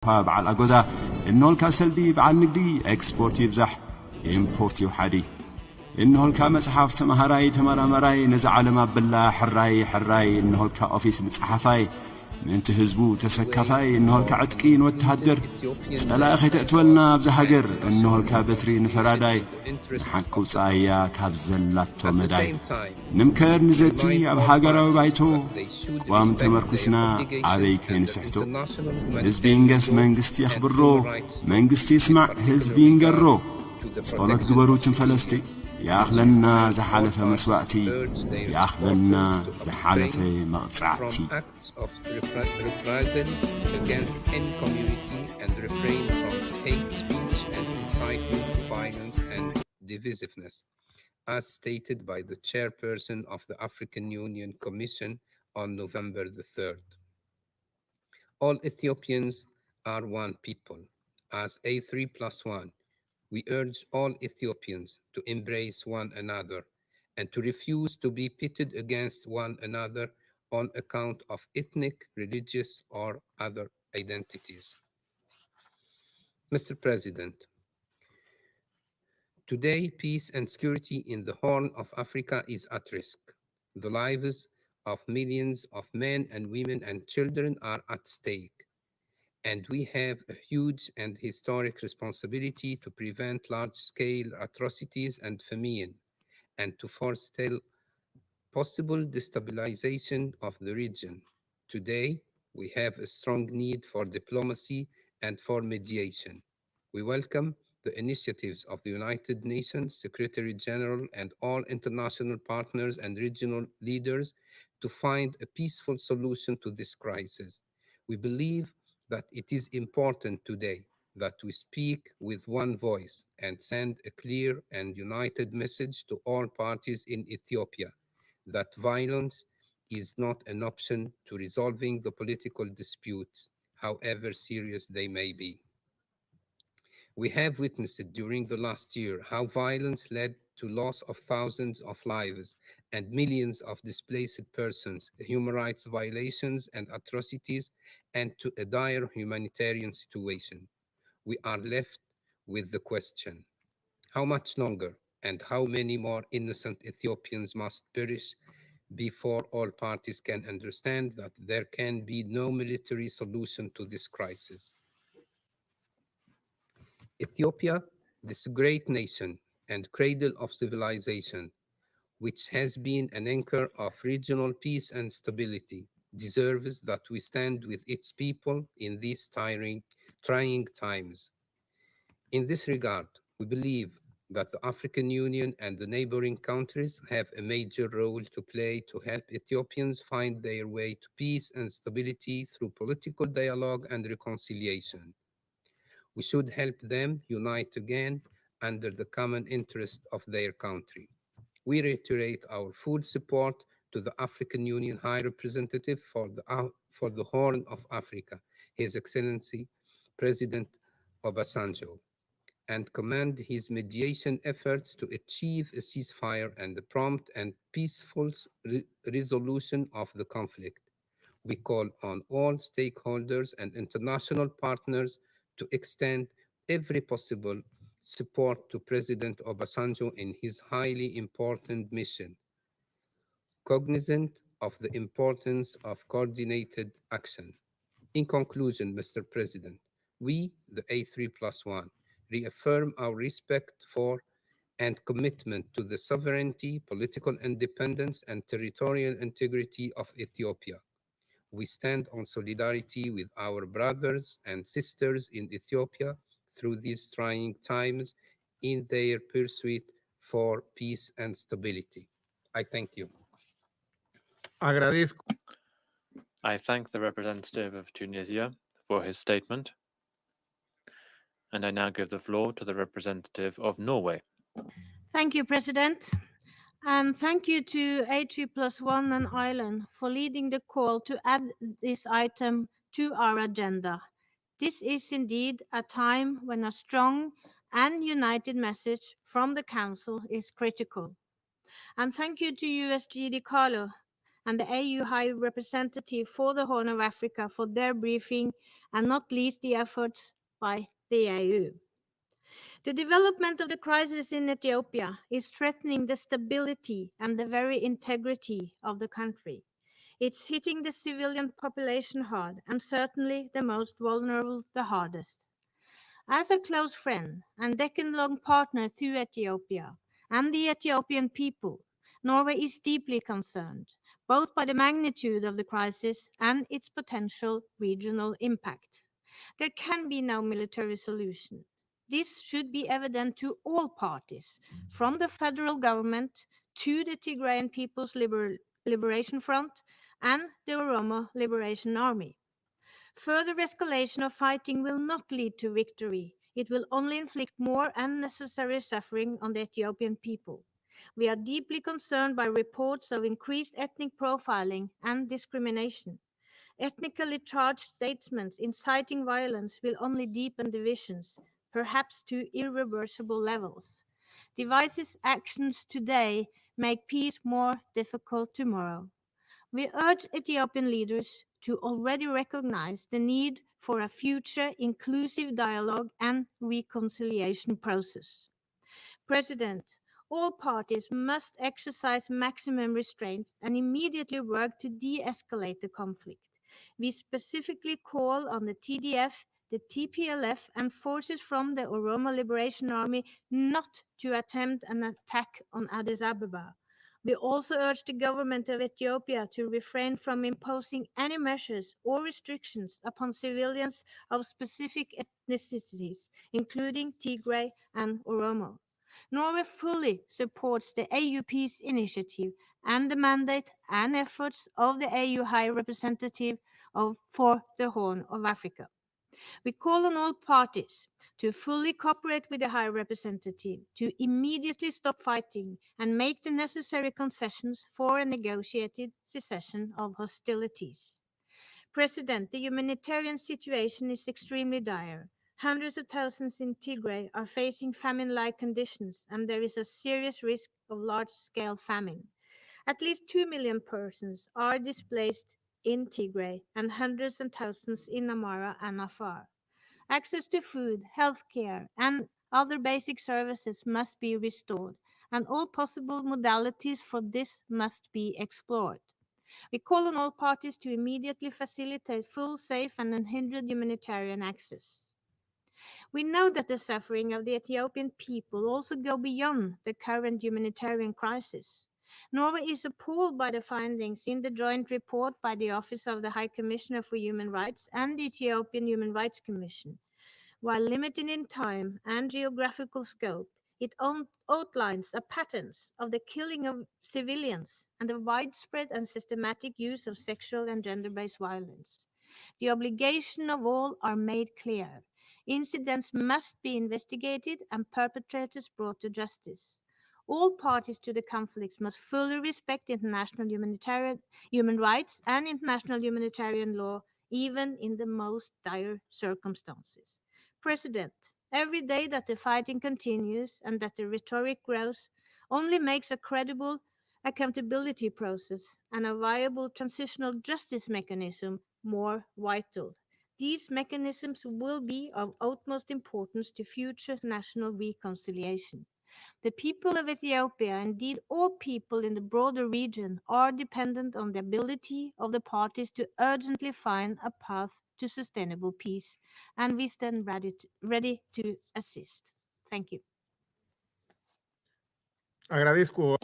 بعل أجوزا إنه الكسلدي بعل نقدي إكسبورت يبزح إمبورت يوحدي إنه الكامس حافت مهراي تمرا مراي نزع لما بالله حراي إنه الكأوفيس نصحفاي من تهزبو تسكفاي إنه الكعتقين وتهدر سلا أخي تأتولنا بزهجر إنه الكابتري نفراداي حقو صايا كابزلاتو مداي نمكر نزتي أب هاجرا وبايتو وام تمركسنا عليك نسحتو هزبينجس منجستي أخبرو منجستي اسمع هزبينجرو صلت قبروت فلسطي يأخذنا زحالف مسوأتي يأخذنا زحالف مقطعتي acts of reprisal against any community and refrain from hate speech and incitement to violence and divisiveness, as stated by the chairperson of the African Union Commission on November the 3rd. All Ethiopians are one people. As A3+1, we urge all Ethiopians to embrace one another and to refuse to be pitted against one another on account of ethnic, religious, or other identities. Mr. President, today peace and security in the Horn of Africa is at risk. The lives of millions of men and women and children are at stake. And we have a huge and historic responsibility to prevent large-scale atrocities and famine, and to forestall possible destabilization of the region. Today, we have a strong need for diplomacy and for mediation. We welcome the initiatives of the United Nations Secretary General and all international partners and regional leaders to find a peaceful solution to this crisis. We believe that it is important today that we speak with one voice and send a clear and united message to all parties in Ethiopia that violence is not an option to resolving the political disputes, however serious they may be. We have witnessed during the last year how violence led to loss of thousands of lives and millions of displaced persons, human rights violations and atrocities, and to a dire humanitarian situation. We are left with the question, how much longer and how many more innocent Ethiopians must perish before all parties can understand that there can be no military solution to this crisis? Ethiopia, this great nation and cradle of civilization, which has been an anchor of regional peace and stability, deserves that we stand with its people in these trying times. In this regard, we believe that the African Union and the neighboring countries have a major role to play to help Ethiopians find their way to peace and stability through political dialogue and reconciliation. We should help them unite again under the common interest of their country. We reiterate our full support to the African Union High Representative for the Horn of Africa, His Excellency President Obasanjo, and commend his mediation efforts to achieve a ceasefire and a prompt and peaceful resolution of the conflict. We call on all stakeholders and international partners to extend every possible support to President Obasanjo in his highly important mission, cognizant of the importance of coordinated action. In conclusion, Mr. President, we, the A3+1, reaffirm our respect for and commitment to the sovereignty, political independence, and territorial integrity of Ethiopia. We stand on solidarity with our brothers and sisters in Ethiopia through these trying times in their pursuit for peace and stability. I thank you. Agradezco. I thank the representative of Tunisia for his statement. And I now give the floor to the representative of Norway. Thank you, President. And thank you to A3+1 and Ireland for leading the call to add this item to our agenda. This is indeed a time when a strong and united message from the Council is critical. And thank you to USGD Carlo and the AU High Representative for the Horn of Africa for their briefing, and not least the efforts by the AU. The development of the crisis in Ethiopia is threatening the stability and the very integrity of the country. It's hitting the civilian population hard, and certainly the most vulnerable the hardest. As a close friend and decade-long partner to Ethiopia and the Ethiopian people, Norway is deeply concerned, both by the magnitude of the crisis and its potential regional impact. There can be no military solution. This should be evident to all parties, from the federal government to the Tigrayan People's Liberation Front and the Oromo Liberation Army. Further escalation of fighting will not lead to victory. It will only inflict more unnecessary suffering on the Ethiopian people. We are deeply concerned by reports of increased ethnic profiling and discrimination. Ethnically charged statements inciting violence will only deepen divisions, perhaps to irreversible levels. Divisive actions today make peace more difficult tomorrow. We urge Ethiopian leaders to already recognize the need for a future inclusive dialogue and reconciliation process. President, all parties must exercise maximum restraint and immediately work to de-escalate the conflict. We specifically call on the TDF, the TPLF, and forces from the Oromo Liberation Army not to attempt an attack on Addis Ababa. We also urge the government of Ethiopia to refrain from imposing any measures or restrictions upon civilians of specific ethnicities, including Tigray and Oromo. Norway fully supports the AU Peace Initiative and the mandate and efforts of the AU High Representative for the Horn of Africa. We call on all parties to fully cooperate with the High Representative, to immediately stop fighting and make the necessary concessions for a negotiated cessation of hostilities. President, the humanitarian situation is extremely dire. Hundreds of thousands in Tigray are facing famine-like conditions, and there is a serious risk of large-scale famine. At least 2 million persons are displaced in Tigray and hundreds and thousands in Amara and Afar. Access to food, healthcare, and other basic services must be restored, and all possible modalities for this must be explored. We call on all parties to immediately facilitate full, safe, and unhindered humanitarian access. We know that the suffering of the Ethiopian people also go beyond the current humanitarian crisis. Norway is appalled by the findings in the joint report by the Office of the High Commissioner for Human Rights and the Ethiopian Human Rights Commission. While limited in time and geographical scope, it outlines a pattern of the killing of civilians and the widespread and systematic use of sexual and gender-based violence. The obligation of all are made clear. Incidents must be investigated and perpetrators brought to justice. All parties to the conflicts must fully respect international human rights and international humanitarian law, even in the most dire circumstances. President, every day that the fighting continues and that the rhetoric grows only makes a credible accountability process and a viable transitional justice mechanism more vital. These mechanisms will be of utmost importance to future national reconciliation. The people of Ethiopia, indeed all people in the broader region, are dependent on the ability of the parties to urgently find a path to sustainable peace, and we stand ready to assist. Thank you. Agradezco.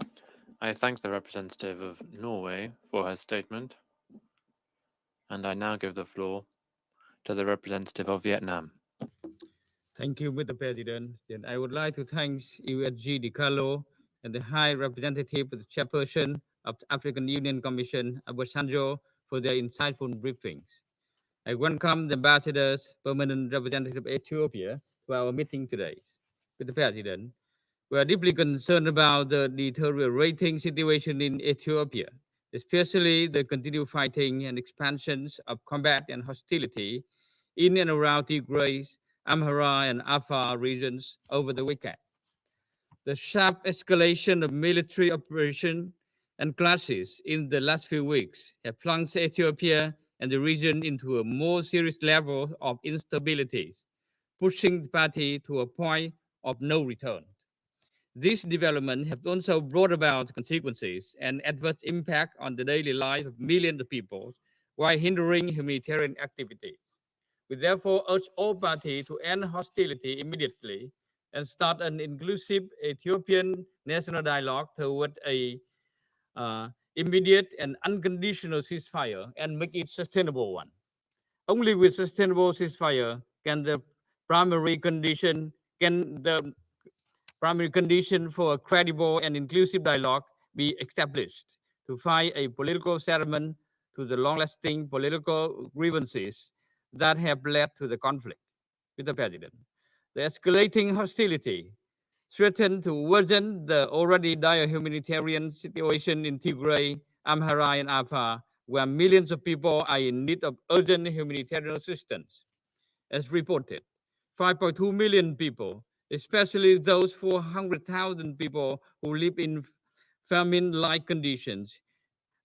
I thank the representative of Norway for her statement, and I now give the floor to the representative of Vietnam. Thank you, Mr. President. And I would like to thank USG DiCarlo and the High Representative, the Chairperson of the African Union Commission, Avosanjo, for their insightful briefings. I welcome the ambassadors, permanent representative of Ethiopia, to our meeting today. Mr. President, we are deeply concerned about the deteriorating situation in Ethiopia, especially the continued fighting and expansions of combat and hostility in and around Tigray, Amhara, and Afar regions over the weekend. The sharp escalation of military operation and clashes in the last few weeks have plunged Ethiopia and the region into a more serious level of instabilities, pushing the party to a point of no return. These developments have also brought about consequences and adverse impact on the daily lives of millions of people while hindering humanitarian activities. We therefore urge all parties to end hostility immediately and start an inclusive Ethiopian national dialogue toward a immediate and unconditional ceasefire and make it sustainable one. Only with sustainable ceasefire can the primary condition for a credible and inclusive dialogue be established to find a political settlement to the long-lasting political grievances that have led to the conflict. Mr. President, the escalating hostility threatened to worsen the already dire humanitarian situation in Tigray, Amhara, and Afar, where millions of people are in need of urgent humanitarian assistance. As reported, 5.2 million people, especially those 400,000 people who live in famine-like conditions,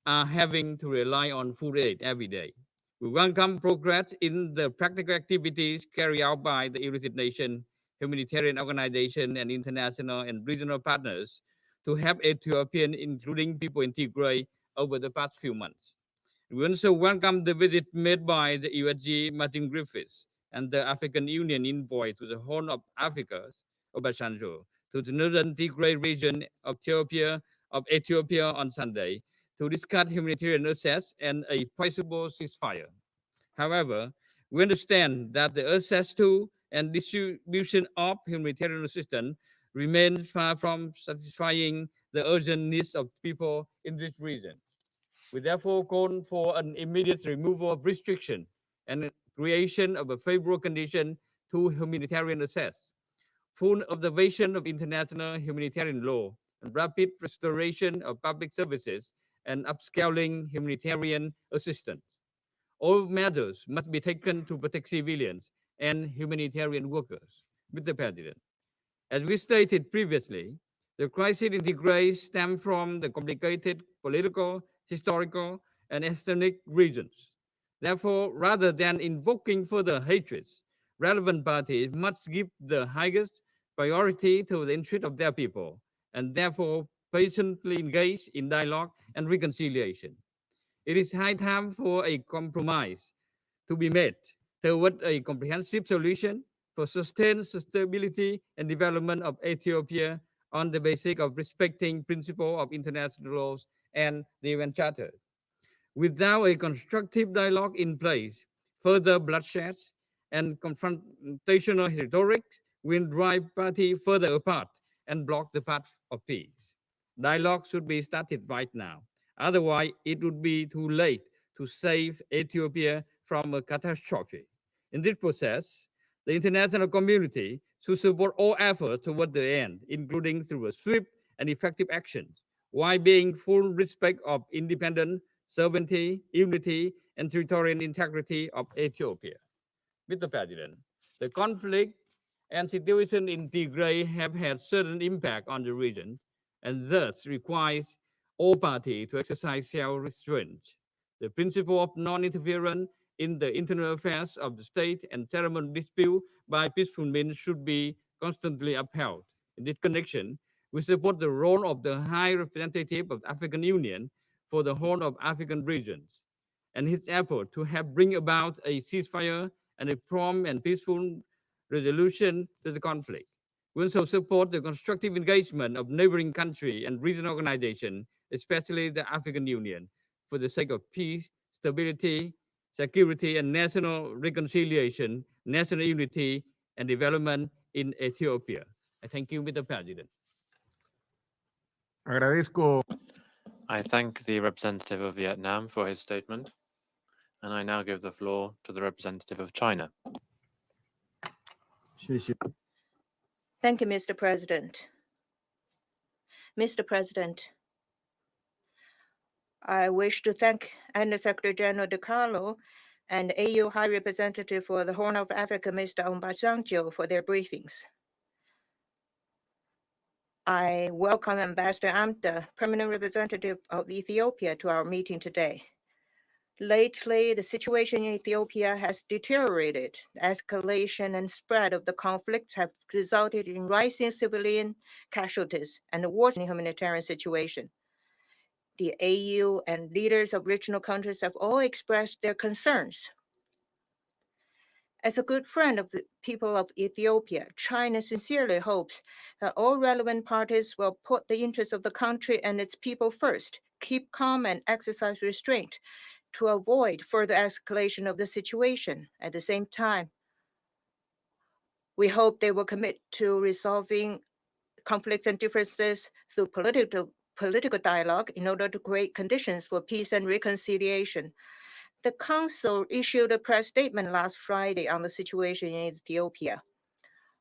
are having to rely on food aid every day. We welcome progress in the practical activities carried out by the United Nations, humanitarian organizations, and international and regional partners to help Ethiopian, including people in Tigray, over the past few months. We also welcome the visit made by the USG Martin Griffiths and the African Union envoy to the Horn of Africa's Ōvosanjo to the northern Tigray region of Ethiopia on Sunday to discuss humanitarian access and a possible ceasefire. However, we understand that the access to and distribution of humanitarian assistance remains far from satisfying the urgent needs of people in this region. We therefore call for an immediate removal of restriction and creation of a favorable condition to humanitarian access, full observation of international humanitarian law, and rapid restoration of public services and upscaling humanitarian assistance. All measures must be taken to protect civilians and humanitarian workers. Mr. President, as we stated previously, the crisis in Tigray stems from the complicated political, historical, and ethnic reasons. Therefore, rather than invoking further hatreds, relevant parties must give the highest priority to the interest of their people, and therefore patiently engage in dialogue and reconciliation. It is high time for a compromise to be made toward a comprehensive solution for sustained stability and development of Ethiopia on the basis of respecting principles of international laws and the UN Charter. Without a constructive dialogue in place, further bloodshed and confrontational rhetoric will drive parties further apart and block the path of peace. Dialogue should be started right now. Otherwise, it would be too late to save Ethiopia from a catastrophe. In this process, the international community should support all efforts toward the end, including through a swift and effective action, while being full respect of independence, sovereignty, unity, and territorial integrity of Ethiopia. Mr. President, the conflict and situation in Tigray have had certain impact on the region, and thus requires all parties to exercise self-restraint. The principle of non-interference in the internal affairs of the state and settlement dispute by peaceful means should be constantly upheld. In this connection, we support the role of the High Representative of the African Union for the Horn of African regions and his effort to help bring about a ceasefire and a prompt and peaceful resolution to the conflict. We also support the constructive engagement of neighboring countries and regional organizations, especially the African Union, for the sake of peace, stability, security, and national reconciliation, national unity, and development in Ethiopia. I thank you, Mr. President. Agradezco. I thank the representative of Vietnam for his statement, and I now give the floor to the representative of China. Thank you, Mr. President. Mr. President, I wish to thank Under-Secretary General DiCarlo and AU High Representative for the Horn of Africa, Mr. Ōvosanjo, for their briefings. I welcome Ambassador Amda, Permanent Representative of Ethiopia, to our meeting today. Lately, the situation in Ethiopia has deteriorated. The escalation and spread of the conflicts have resulted in rising civilian casualties and a worsening humanitarian situation. The AU and leaders of regional countries have all expressed their concerns. As a good friend of the people of Ethiopia, China sincerely hopes that all relevant parties will put the interests of the country and its people first, keep calm and exercise restraint to avoid further escalation of the situation. At the same time, we hope they will commit to resolving conflicts and differences through political dialogue in order to create conditions for peace and reconciliation. The Council issued a press statement last Friday on the situation in Ethiopia,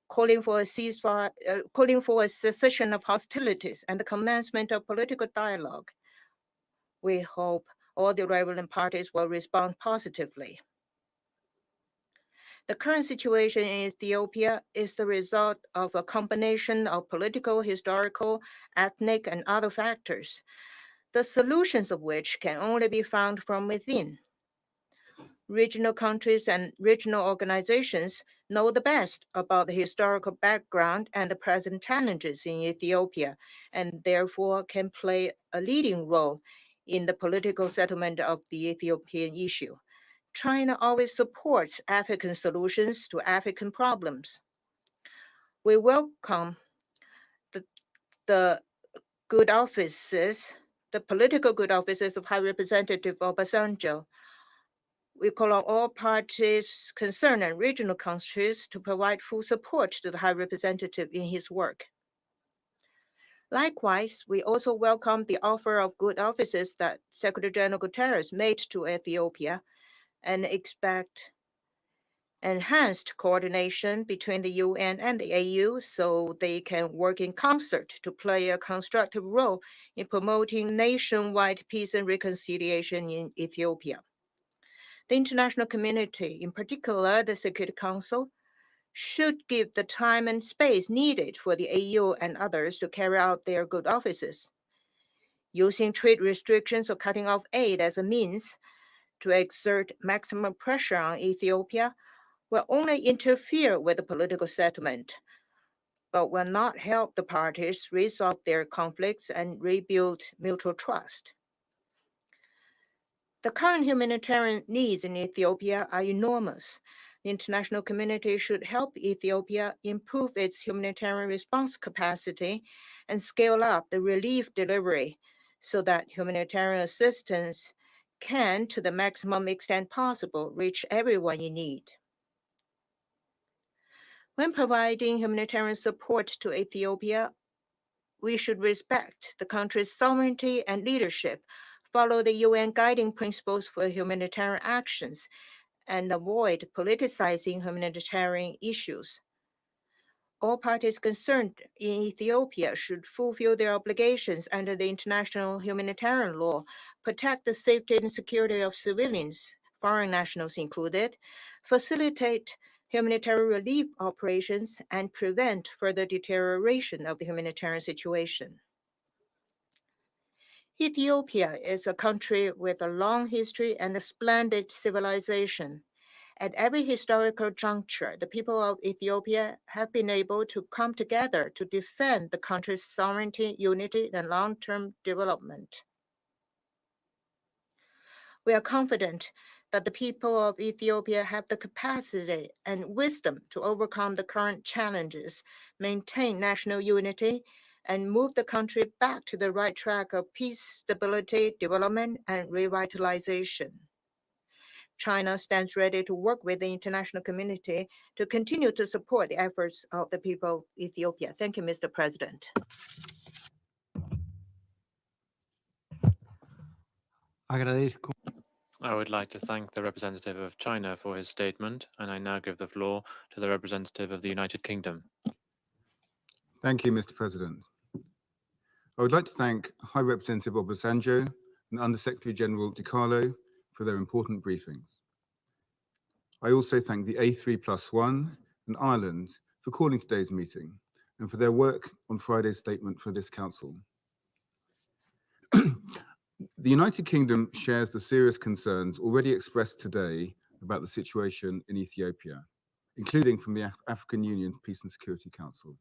calling for a ceasefire, calling for a cessation of hostilities and the commencement of political dialogue. We hope all the relevant parties will respond positively. The current situation in Ethiopia is the result of a combination of political, historical, ethnic, and other factors, the solutions of which can only be found from within. Regional countries and regional organizations know the best about the historical background and the present challenges in Ethiopia, and therefore can play a leading role in the political settlement of the Ethiopian issue. China always supports African solutions to African problems. We welcome the good offices, the political good offices of High Representative Ovosanjo. We call on all parties concerned and regional countries to provide full support to the High Representative in his work. Likewise, we also welcome the offer of good offices that Secretary General Guterres made to Ethiopia and expect enhanced coordination between the UN and the AU so they can work in concert to play a constructive role in promoting nationwide peace and reconciliation in Ethiopia. The international community, in particular the Security Council, should give the time and space needed for the AU and others to carry out their good offices. Using trade restrictions or cutting off aid as a means to exert maximum pressure on Ethiopia will only interfere with the political settlement, but will not help the parties resolve their conflicts and rebuild mutual trust. The current humanitarian needs in Ethiopia are enormous. The international community should help Ethiopia improve its humanitarian response capacity and scale up the relief delivery so that humanitarian assistance can, to the maximum extent possible, reach everyone in need. When providing humanitarian support to Ethiopia, we should respect the country's sovereignty and leadership, follow the UN guiding principles for humanitarian actions, and avoid politicizing humanitarian issues. All parties concerned in Ethiopia should fulfill their obligations under the international humanitarian law, protect the safety and security of civilians, foreign nationals included, facilitate humanitarian relief operations, and prevent further deterioration of the humanitarian situation. Ethiopia is a country with a long history and a splendid civilization. At every historical juncture, the people of Ethiopia have been able to come together to defend the country's sovereignty, unity, and long-term development. We are confident that the people of Ethiopia have the capacity and wisdom to overcome the current challenges, maintain national unity, and move the country back to the right track of peace, stability, development, and revitalization. China stands ready to work with the international community to continue to support the efforts of the people of Ethiopia. Thank you, Mr. President. Agradezco. I would like to thank the representative of China for his statement, and I now give the floor to the representative of the United Kingdom. Thank you, Mr. President. I would like to thank High Representative Ovosanjo and Undersecretary General DiCarlo for their important briefings. I also thank the A3+1 and Ireland for calling today's meeting and for their work on Friday's statement for this Council. The United Kingdom shares the serious concerns already expressed today about the situation in Ethiopia, including from the African Union Peace and Security Council.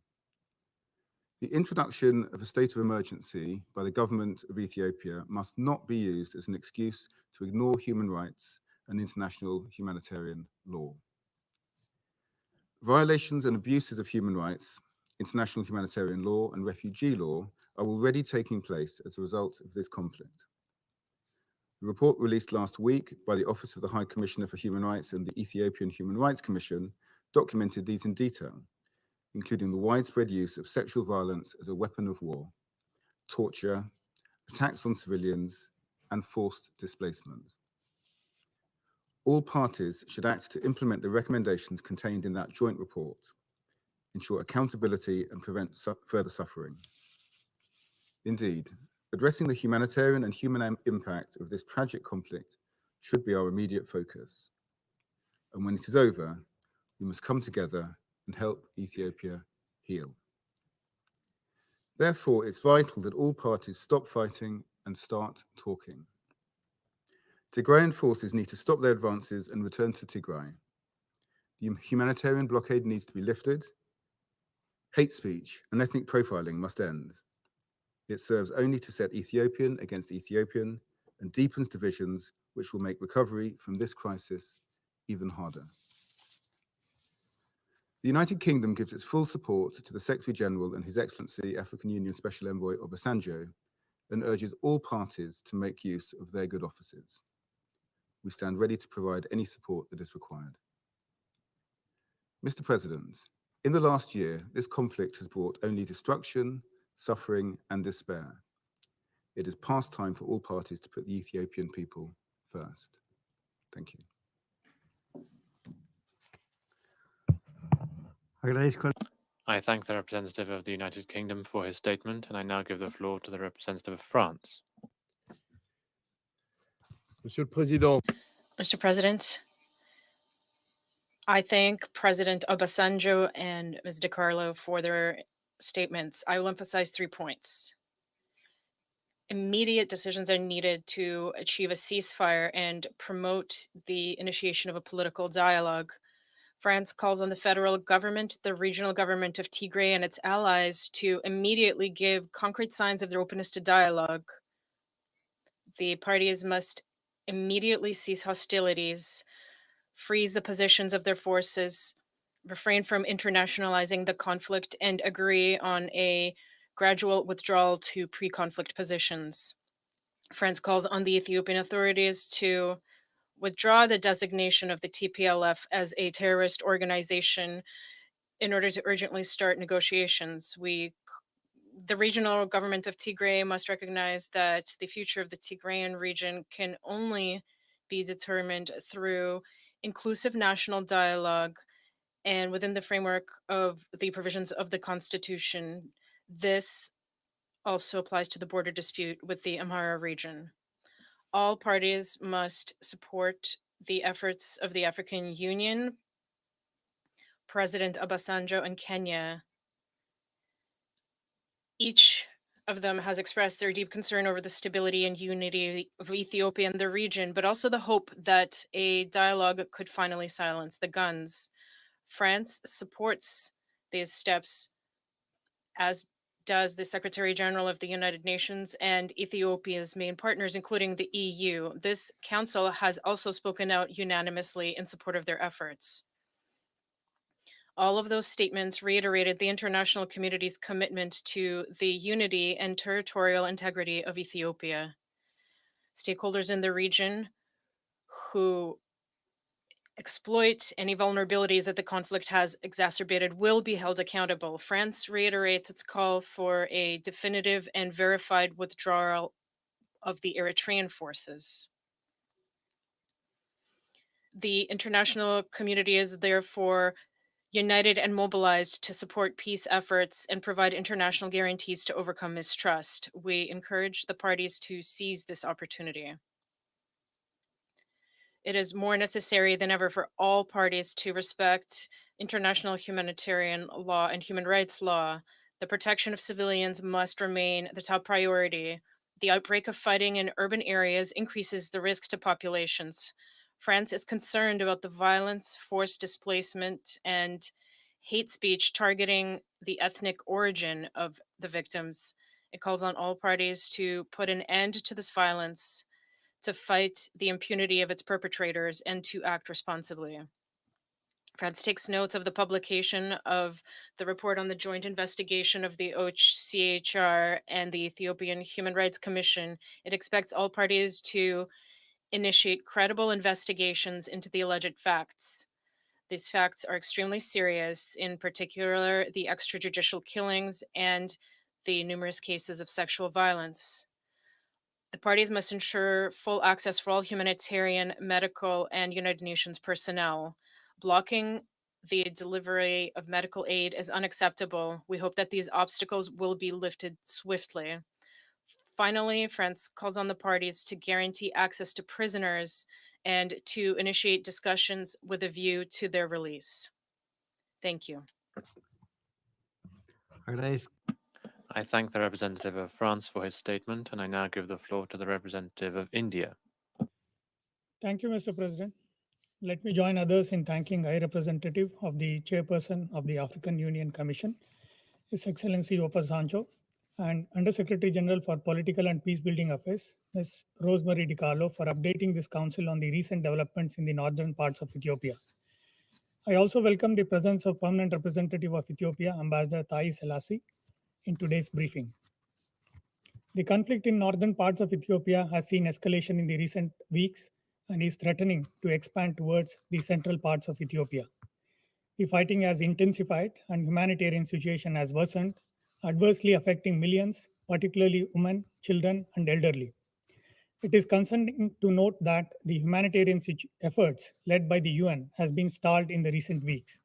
The introduction of a state of emergency by the government of Ethiopia must not be used as an excuse to ignore human rights and international humanitarian law. Violations and abuses of human rights, international humanitarian law, and refugee law are already taking place as a result of this conflict. The report released last week by the Office of the High Commissioner for Human Rights and the Ethiopian Human Rights Commission documented these in detail, including the widespread use of sexual violence as a weapon of war, torture, attacks on civilians, and forced displacement. All parties should act to implement the recommendations contained in that joint report, ensure accountability, and prevent further suffering. Indeed, addressing the humanitarian and human impact of this tragic conflict should be our immediate focus. And when it is over, we must come together and help Ethiopia heal. Therefore, it's vital that all parties stop fighting and start talking. Tigrayan forces need to stop their advances and return to Tigray. The humanitarian blockade needs to be lifted. Hate speech and ethnic profiling must end. It serves only to set Ethiopian against Ethiopian and deepens divisions, which will make recovery from this crisis even harder. The United Kingdom gives its full support to the Secretary General and His Excellency African Union Special Envoy Orszánjo and urges all parties to make use of their good offices. We stand ready to provide any support that is required. Mr. President, in the last year, this conflict has brought only destruction, suffering, and despair. It is past time for all parties to put the Ethiopian people first. Thank you. I thank the representative of the United Kingdom for his statement, and I now give the floor to the representative of France. Monsieur le Président, Mr. President, I thank President Obasanjo and Ms. DiCarlo for their statements. I will emphasize 3 points. Immediate decisions are needed to achieve a ceasefire and promote the initiation of a political dialogue. France calls on the federal government, the regional government of Tigray, and its allies to immediately give concrete signs of their openness to dialogue. The parties must immediately cease hostilities, freeze the positions of their forces, refrain from internationalizing the conflict, and agree on a gradual withdrawal to pre-conflict positions. France calls on the Ethiopian authorities to withdraw the designation of the TPLF as a terrorist organization in order to urgently start negotiations. The regional government of Tigray must recognize that the future of the Tigrayan region can only be determined through inclusive national dialogue and within the framework of the provisions of the Constitution. This also applies to the border dispute with the Amhara region. All parties must support the efforts of the African Union, President Obasanjo, and Kenya. Each of them has expressed their deep concern over the stability and unity of Ethiopia and the region, but also the hope that a dialogue could finally silence the guns. France supports these steps, as does the Secretary General of the United Nations and Ethiopia's main partners, including the EU. This council has also spoken out unanimously in support of their efforts. All of those statements reiterated the international community's commitment to the unity and territorial integrity of Ethiopia. Stakeholders in the region who exploit any vulnerabilities that the conflict has exacerbated will be held accountable. France reiterates its call for a definitive and verified withdrawal of the Eritrean forces. The international community is therefore united and mobilized to support peace efforts and provide international guarantees to overcome mistrust. We encourage the parties to seize this opportunity. it is more necessary than ever for all parties to respect international humanitarian law and human rights law. The protection of civilians must remain the top priority. The outbreak of fighting in urban areas increases the risks to populations. France is concerned about the violence, forced displacement, and hate speech targeting the ethnic origin of the victims. It calls on all parties to put an end to this violence, to fight the impunity of its perpetrators, and to act responsibly. France takes notes of the publication of the report on the joint investigation of the Ohchr and the Ethiopian Human Rights Commission. It expects all parties to initiate credible investigations into the alleged facts. These facts are extremely serious, in particular, the extrajudicial killings and the numerous cases of sexual violence. The parties must ensure full access for all humanitarian, medical, and United Nations personnel. Blocking the delivery of medical aid is unacceptable. We hope that these obstacles will be lifted swiftly. Finally, France calls on the parties to guarantee access to prisoners and to initiate discussions with a view to their release. Thank you. Agradezco. I thank the representative of France for his statement, and I now give the floor to the representative of India. Thank you, Mr. President. Let me join others in thanking High Representative of the Chairperson of the African Union Commission, His Excellency Ovanjo, and Undersecretary General for Political and Peacebuilding Affairs, Ms. Rosemary DiCarlo, for updating this Council on the recent developments in the northern parts of Ethiopia. I also welcome the presence of Permanent Representative of Ethiopia, Ambassador Thai Selassie, in today's briefing. The conflict in northern parts of Ethiopia has seen escalation in the recent weeks and is threatening to expand towards the central parts of Ethiopia. The fighting has intensified and humanitarian situation has worsened, adversely affecting millions, particularly women, children, and elderly. It is concerning to note that the humanitarian efforts led by the UN has been stalled in the recent weeks.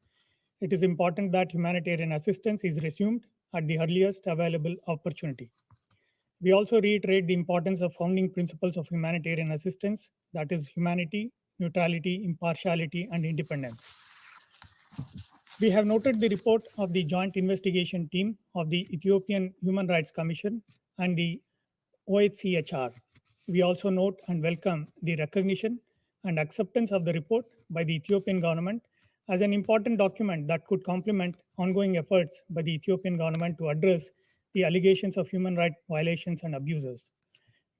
It is important that humanitarian assistance is resumed at the earliest available opportunity. We also reiterate the importance of founding principles of humanitarian assistance, that is humanity, neutrality, impartiality, and independence. We have noted the report of the Joint Investigation Team of the Ethiopian Human Rights Commission and the OHCHR. We also note and welcome the recognition and acceptance of the report by the Ethiopian government as an important document that could complement ongoing efforts by the Ethiopian government to address the allegations of human rights violations and abuses.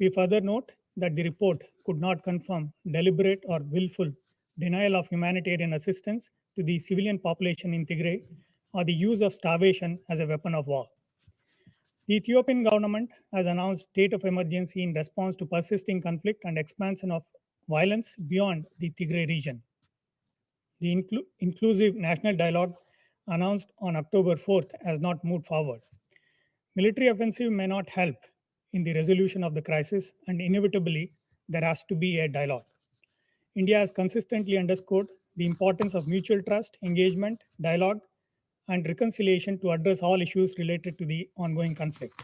We further note that the report could not confirm deliberate or willful denial of humanitarian assistance to the civilian population in Tigray or the use of starvation as a weapon of war. The Ethiopian government has announced state of emergency in response to persisting conflict and expansion of violence beyond the Tigray region. The inclusive national dialogue announced on October 4th has not moved forward. Military offensive may not help in the resolution of the crisis, and inevitably there has to be a dialogue. India has consistently underscored the importance of mutual trust, engagement, dialogue, and reconciliation to address all issues related to the ongoing conflict.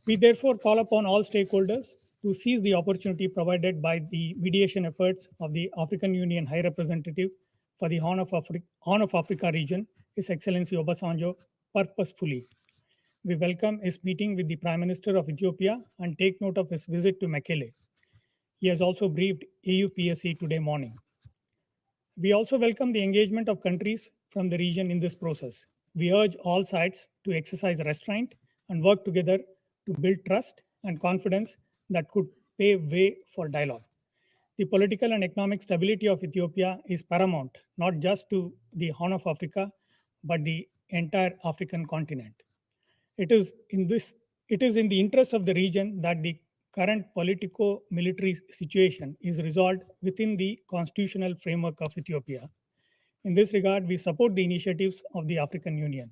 We therefore call upon all stakeholders to seize the opportunity provided by the mediation efforts of the African Union High Representative for the Horn of Africa region, His Excellency Ovosanjo, purposefully. We welcome his meeting with the Prime Minister of Ethiopia and take note of his visit to Mekele. He has also briefed AUPSC today morning. We also welcome the engagement of countries from the region in this process. We urge all sides to exercise restraint and work together to build trust and confidence that could pave way for dialogue. The political and economic stability of Ethiopia is paramount, not just to the Horn of Africa, but the entire African continent. It is in the interest of the region that the current politico-military situation is resolved within the constitutional framework of Ethiopia. In this regard, we support the initiatives of the African Union.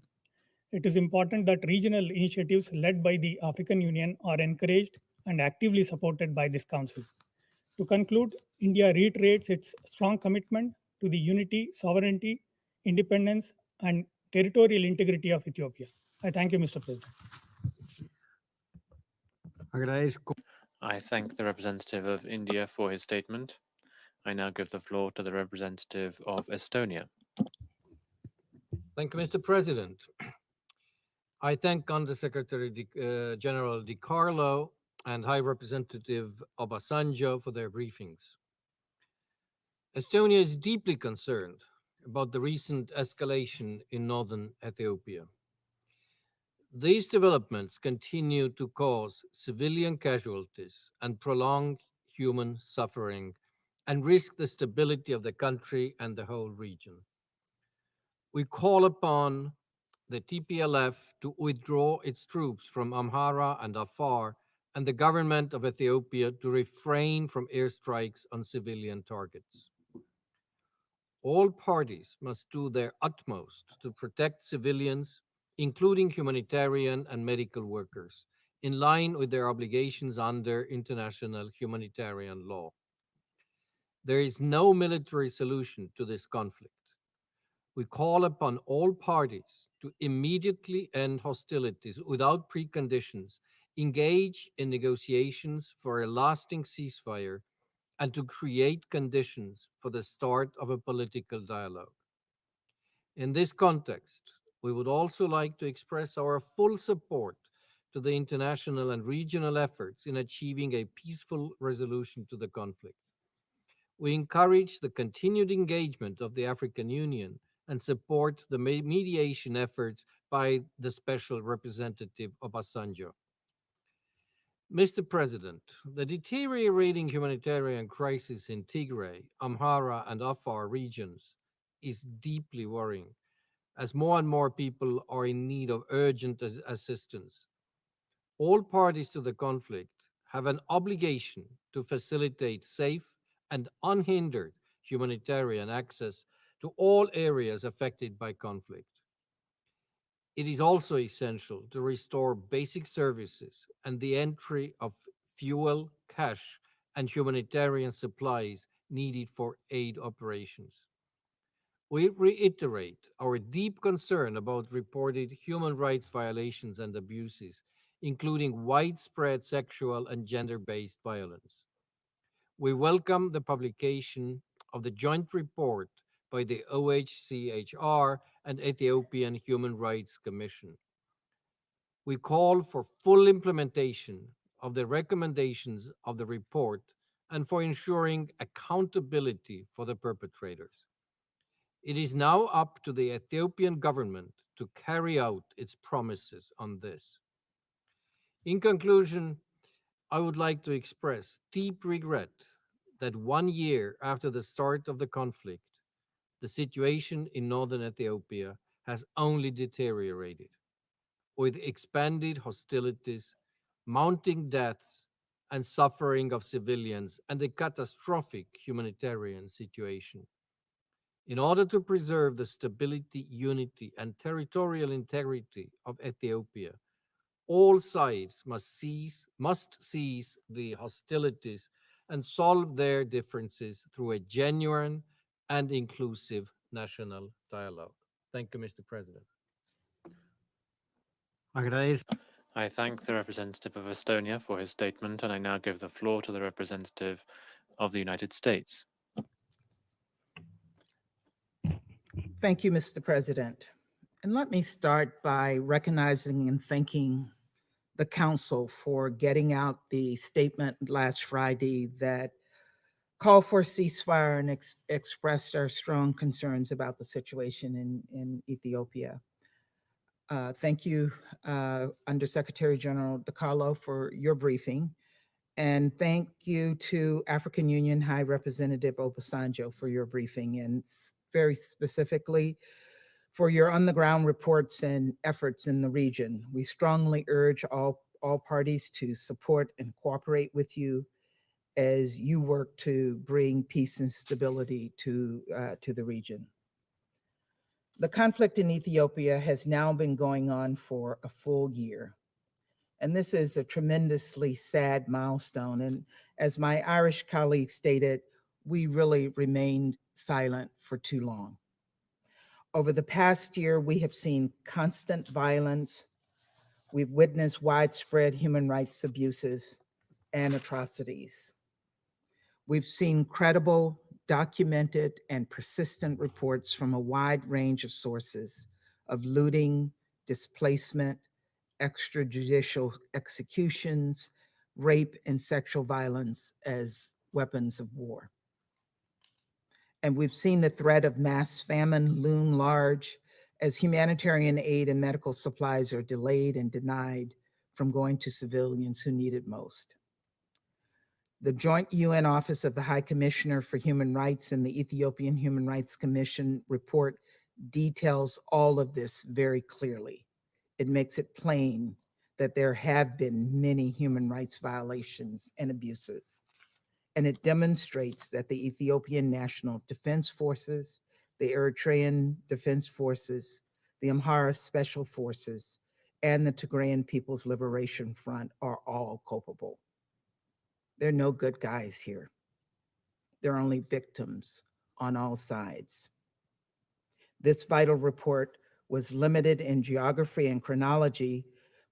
It is important that regional initiatives led by the African Union are encouraged and actively supported by this Council. To conclude, India reiterates its strong commitment to the unity, sovereignty, independence, and territorial integrity of Ethiopia. I thank you, Mr. President. Agradezco. I thank the representative of India for his statement. I now give the floor to the representative of Estonia. Thank you, Mr. President. I thank Undersecretary General Di Carlo and High Representative Ovosanjo for their briefings. Estonia is deeply concerned about the recent escalation in northern Ethiopia. These developments continue to cause civilian casualties and prolong human suffering and risk the stability of the country and the whole region. We call upon the TPLF to withdraw its troops from Amhara and Afar and the government of Ethiopia to refrain from airstrikes on civilian targets. All parties must do their utmost to protect civilians, including humanitarian and medical workers, in line with their obligations under international humanitarian law. There is no military solution to this conflict. We call upon all parties to immediately end hostilities without preconditions, engage in negotiations for a lasting ceasefire, and to create conditions for the start of a political dialogue. In this context, we would also like to express our full support to the international and regional efforts in achieving a peaceful resolution to the conflict. We encourage the continued engagement of the African Union and support the mediation efforts by the Special Representative Ovosanjo. Mr. President, the deteriorating humanitarian crisis in Tigray, Amhara, and Afar regions is deeply worrying, as more and more people are in need of urgent assistance. All parties to the conflict have an obligation to facilitate safe and unhindered humanitarian access to all areas affected by conflict. It is also essential to restore basic services and the entry of fuel, cash, and humanitarian supplies needed for aid operations. We reiterate our deep concern about reported human rights violations and abuses, including widespread sexual and gender-based violence. We welcome the publication of the joint report by the OHCHR and Ethiopian Human Rights Commission. We call for full implementation of the recommendations of the report and for ensuring accountability for the perpetrators. It is now up to the Ethiopian government to carry out its promises on this. In conclusion, I would like to express deep regret that 1 year after the start of the conflict, the situation in northern Ethiopia has only deteriorated, with expanded hostilities, mounting deaths, and suffering of civilians, and a catastrophic humanitarian situation. In order to preserve the stability, unity, and territorial integrity of Ethiopia, all sides must cease the hostilities and solve their differences through a genuine and inclusive national dialogue. Thank you, Mr. President. I thank the representative of Estonia for his statement, and I now give the floor to the representative of the United States. Thank you, Mr. President. And let me start by recognizing and thanking the Council for getting out the statement last Friday that called for a ceasefire and expressed our strong concerns about the situation in Ethiopia. Thank you, Undersecretary General Di Carlo, for your briefing. And thank you to African Union High Representative Ovosanjo for your briefing, and very specifically for your on-the-ground reports and efforts in the region. We strongly urge all parties to support and cooperate with you as you work to bring peace and stability to the region. The conflict in Ethiopia has now been going on for a full year. And this is a tremendously sad milestone. And as my Irish colleague stated, we really remained silent for too long. Over the past year, we have seen constant violence. We've witnessed widespread human rights abuses, and atrocities. We've seen credible, documented, and persistent reports from a wide range of sources of looting, displacement, extrajudicial executions, rape, and sexual violence as weapons of war. And we've seen the threat of mass famine loom large as humanitarian aid and medical supplies are delayed and denied from going to civilians who need it most. The Joint UN Office of the High Commissioner for Human Rights and the Ethiopian Human Rights Commission report details all of this very clearly. It makes it plain that there have been many human rights violations and abuses. And it demonstrates that the Ethiopian National Defense Forces, the Eritrean Defense Forces, the Amhara Special Forces, and the Tigrayan People's Liberation Front are all culpable. There are no good guys here. There are only victims on all sides. This vital report was limited in geography and chronology.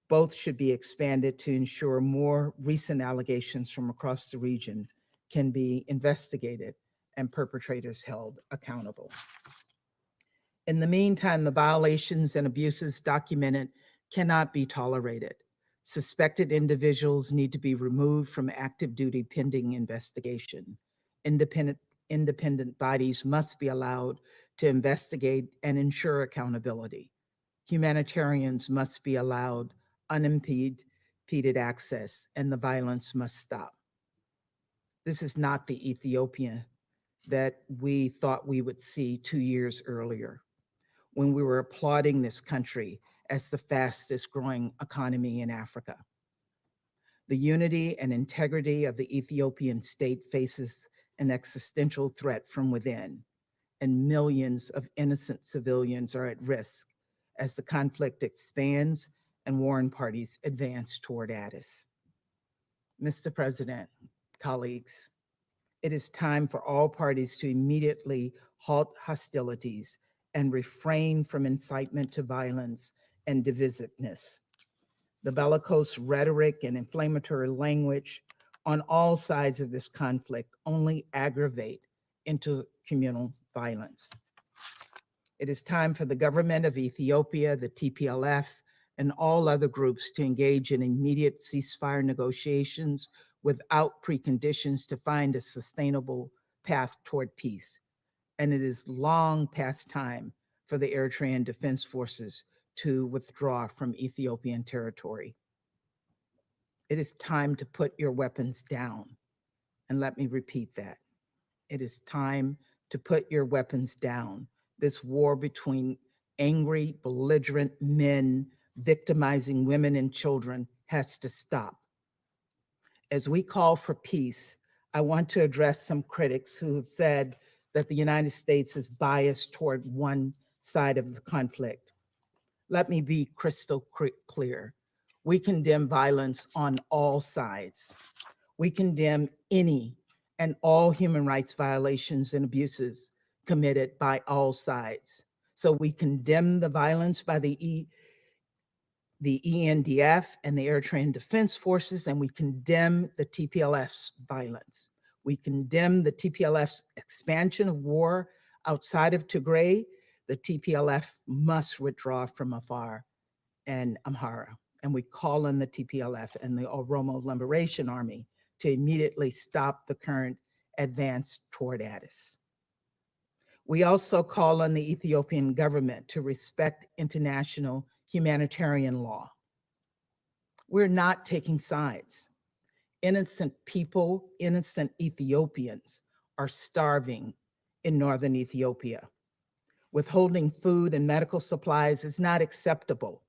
Both should be expanded to ensure more recent allegations from across the region can be investigated and perpetrators held accountable. In the meantime, the violations and abuses documented cannot be tolerated. Suspected individuals need to be removed from active duty pending investigation. Independent bodies must be allowed to investigate and ensure accountability. Humanitarians must be allowed unimpeded access, and the violence must stop. This is not the Ethiopia that we thought we would see 2 years earlier, when we were applauding this country as the fastest growing economy in Africa. The unity and integrity of the Ethiopian state faces an existential threat from within, and millions of innocent civilians are at risk as the conflict expands and warring parties advance toward Addis. Mr. President, colleagues, it is time for all parties to immediately halt hostilities and refrain from incitement to violence and divisiveness. The bellicose rhetoric and inflammatory language on all sides of this conflict only aggravate intercommunal violence. It is time for the government of Ethiopia, the TPLF, and all other groups to engage in immediate ceasefire negotiations without preconditions to find a sustainable path toward peace. And it is long past time for the Eritrean Defense Forces to withdraw from Ethiopian territory. It is time to put your weapons down. And let me repeat that. It is time to put your weapons down. This war between angry, belligerent men victimizing women and children has to stop. As we call for peace, I want to address some critics who have said that the United States is biased toward one side of the conflict. Let me be crystal clear. We condemn violence on all sides. We condemn any and all human rights violations and abuses committed by all sides. So we condemn the violence by the ENDF and the Eritrean Defense Forces, and we condemn the TPLF's violence. We condemn the TPLF's expansion of war outside of Tigray. The TPLF must withdraw from Afar and Amhara. And we call on the TPLF and the Oromo Liberation Army to immediately stop the current advance toward Addis. We also call on the Ethiopian government to respect international humanitarian law. We're not taking sides. Innocent people, innocent Ethiopians are starving in northern Ethiopia. Withholding food and medical supplies is not acceptable.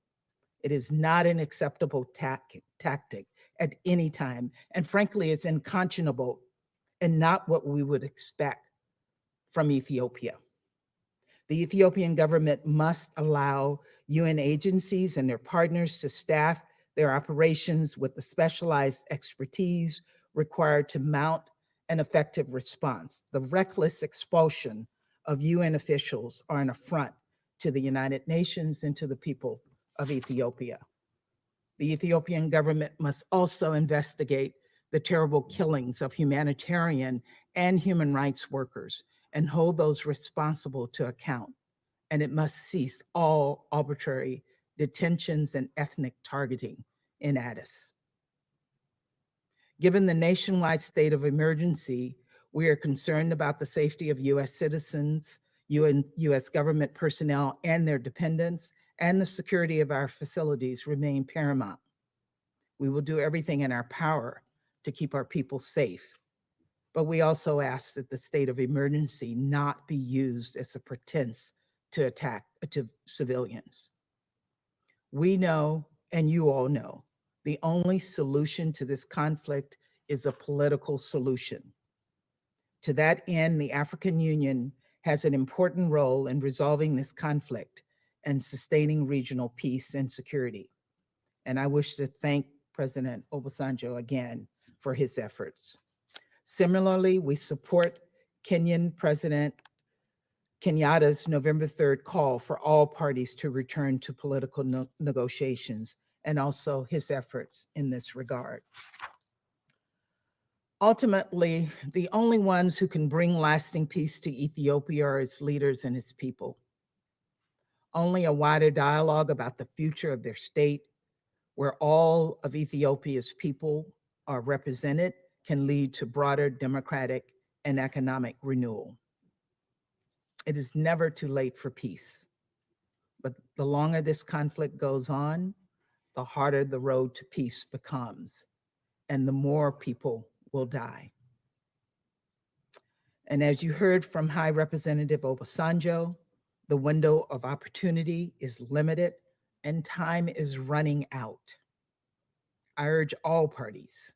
It is not an acceptable tactic at any time. And frankly, it's unconscionable and not what we would expect from Ethiopia. The Ethiopian government must allow UN agencies and their partners to staff their operations with the specialized expertise required to mount an effective response. The reckless expulsion of UN officials are an affront to the United Nations and to the people of Ethiopia. The Ethiopian government must also investigate the terrible killings of humanitarian and human rights workers and hold those responsible to account. And it must cease all arbitrary detentions and ethnic targeting in Addis. Given the nationwide state of emergency, we are concerned about the safety of US citizens, US government personnel and their dependents, and the security of our facilities remain paramount. We will do everything in our power to keep our people safe, but we also ask that the state of emergency not be used as a pretense to attack civilians. We know, and you all know, the only solution to this conflict is a political solution. To that end, the African Union has an important role in resolving this conflict and sustaining regional peace and security. And I wish to thank President Ovosanjo again for his efforts. Similarly, we support Kenyan President Kenyatta's November 3rd call for all parties to return to political negotiations and also his efforts in this regard. Ultimately, the only ones who can bring lasting peace to Ethiopia are its leaders and its people. Only a wider dialogue about the future of their state, where all of Ethiopia's people are represented, can lead to broader democratic and economic renewal. It is never too late for peace, but the longer this conflict goes on, the harder the road to peace becomes, and the more people will die. And as you heard from High Representative Ovosanjo, the window of opportunity is limited and time is running out. I urge all parties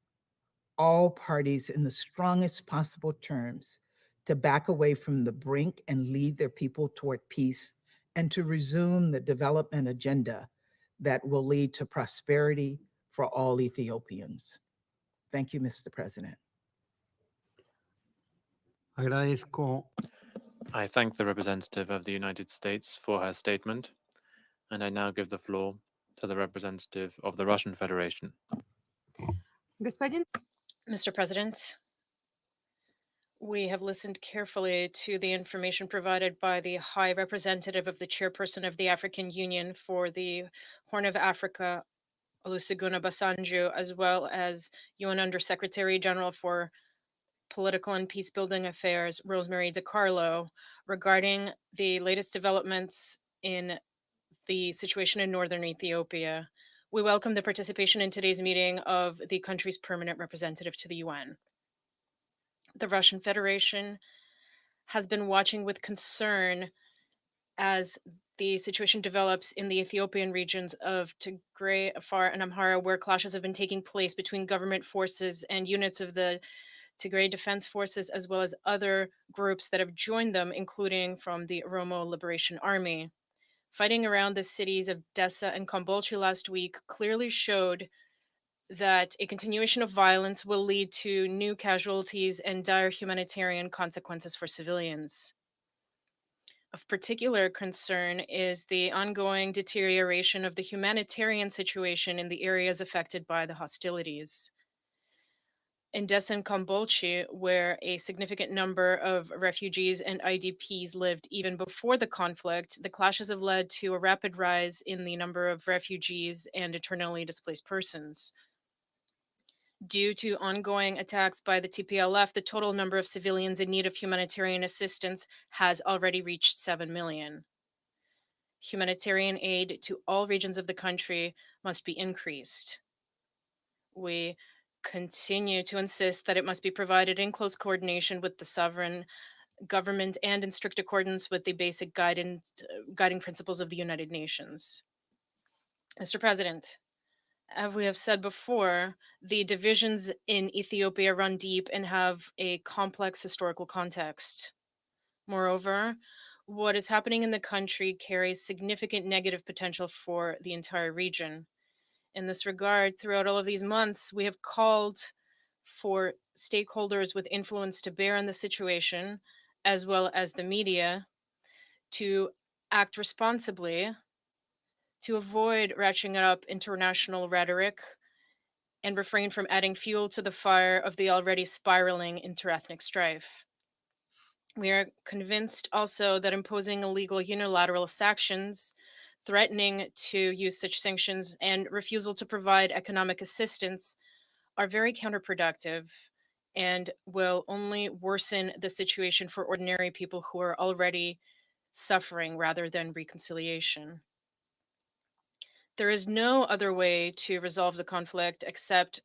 in the strongest possible terms to back away from the brink and lead their people toward peace and to resume the development agenda that will lead to prosperity for all Ethiopians. Thank you, Mr. President. Agradezco. I thank the representative of the United States for her statement, and I now give the floor to the representative of the Russian Federation. Mr. President, we have listened carefully to the information provided by the High Representative of the Chairperson of the African Union for the Horn of Africa, Olusegun Obasanjo, as well as UN Undersecretary General for Political and Peacebuilding Affairs, Rosemary DiCarlo, regarding the latest developments in the situation in northern Ethiopia. We welcome the participation in today's meeting of the country's permanent representative to the UN. The Russian Federation has been watching with concern as the situation develops in the Ethiopian regions of Tigray, Afar, and Amhara, where clashes have been taking place between government forces and units of the Tigray Defense Forces, as well as other groups that have joined them, including from the Oromo Liberation Army. Fighting around the cities of Dessa and Kombolchi last week clearly showed that a continuation of violence will lead to new casualties and dire humanitarian consequences for civilians. Of particular concern is the ongoing deterioration of the humanitarian situation in the areas affected by the hostilities. In Dessa and Kombolchi, where a significant number of refugees and IDPs lived even before the conflict, the clashes have led to a rapid rise in the number of refugees and internally displaced persons. Due to ongoing attacks by the TPLF, the total number of civilians in need of humanitarian assistance has already reached 7 million. Humanitarian aid to all regions of the country must be increased. We continue to insist that it must be provided in close coordination with the sovereign government and in strict accordance with the basic guiding principles of the United Nations. Mr. President, as we have said before, the divisions in Ethiopia run deep and have a complex historical context. Moreover, what is happening in the country carries significant negative potential for the entire region. In this regard, throughout all of these months, we have called for stakeholders with influence to bear on the situation, as well as the media, to act responsibly, to avoid ratcheting up international rhetoric, and refrain from adding fuel to the fire of the already spiraling interethnic strife. We are convinced also that imposing illegal unilateral sanctions, threatening to use such sanctions, and refusal to provide economic assistance are very counterproductive and will only worsen the situation for ordinary people who are already suffering rather than reconciliation. There is no other way to resolve the conflict except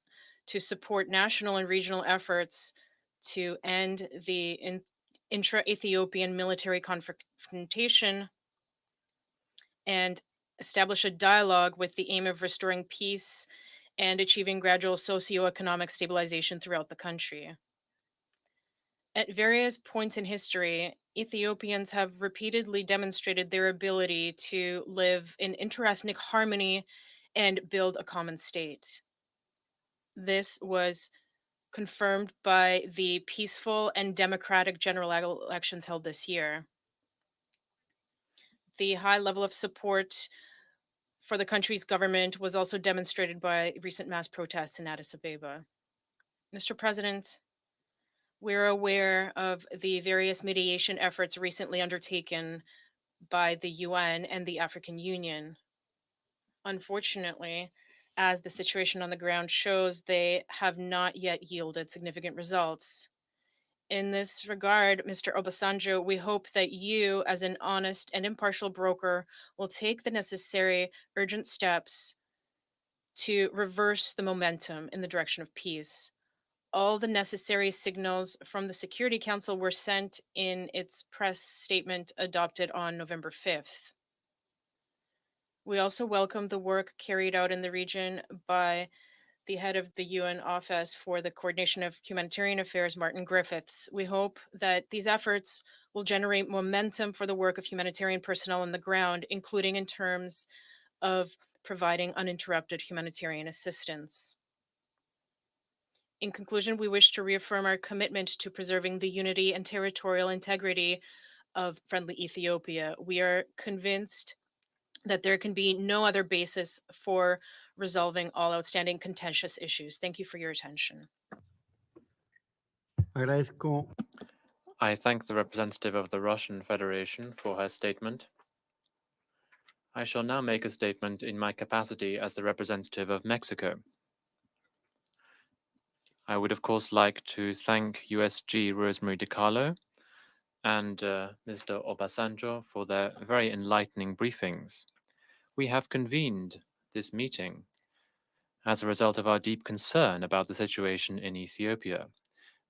to support national and regional efforts to end the intra-Ethiopian military confrontation and establish a dialogue with the aim of restoring peace and achieving gradual socioeconomic stabilization throughout the country. At various points in history, Ethiopians have repeatedly demonstrated their ability to live in interethnic harmony and build a common state. This was confirmed by the peaceful and democratic general elections held this year. The high level of support for the country's government was also demonstrated by recent mass protests in Addis Ababa. Mr. President, we're aware of the various mediation efforts recently undertaken by the UN and the African Union. Unfortunately, as the situation on the ground shows, they have not yet yielded significant results. In this regard, Mr. Ovosanjo, we hope that you, as an honest and impartial broker, will take the necessary urgent steps to reverse the momentum in the direction of peace. All the necessary signals from the Security Council were sent in its press statement adopted on November 5th. We also welcome the work carried out in the region by the head of the UN Office for the Coordination of Humanitarian Affairs, Martin Griffiths. We hope that these efforts will generate momentum for the work of humanitarian personnel on the ground, including in terms of providing uninterrupted humanitarian assistance. In conclusion, we wish to reaffirm our commitment to preserving the unity and territorial integrity of friendly Ethiopia. We are convinced that there can be no other basis for resolving all outstanding contentious issues. Thank you for your attention. Agradezco. I thank the representative of the Russian Federation for her statement. I shall now make a statement in my capacity as the representative of Mexico. I would, of course, like to thank USG Rosemary DiCarlo and Mr. Ovosanjo for their very enlightening briefings. We have convened this meeting as a result of our deep concern about the situation in Ethiopia,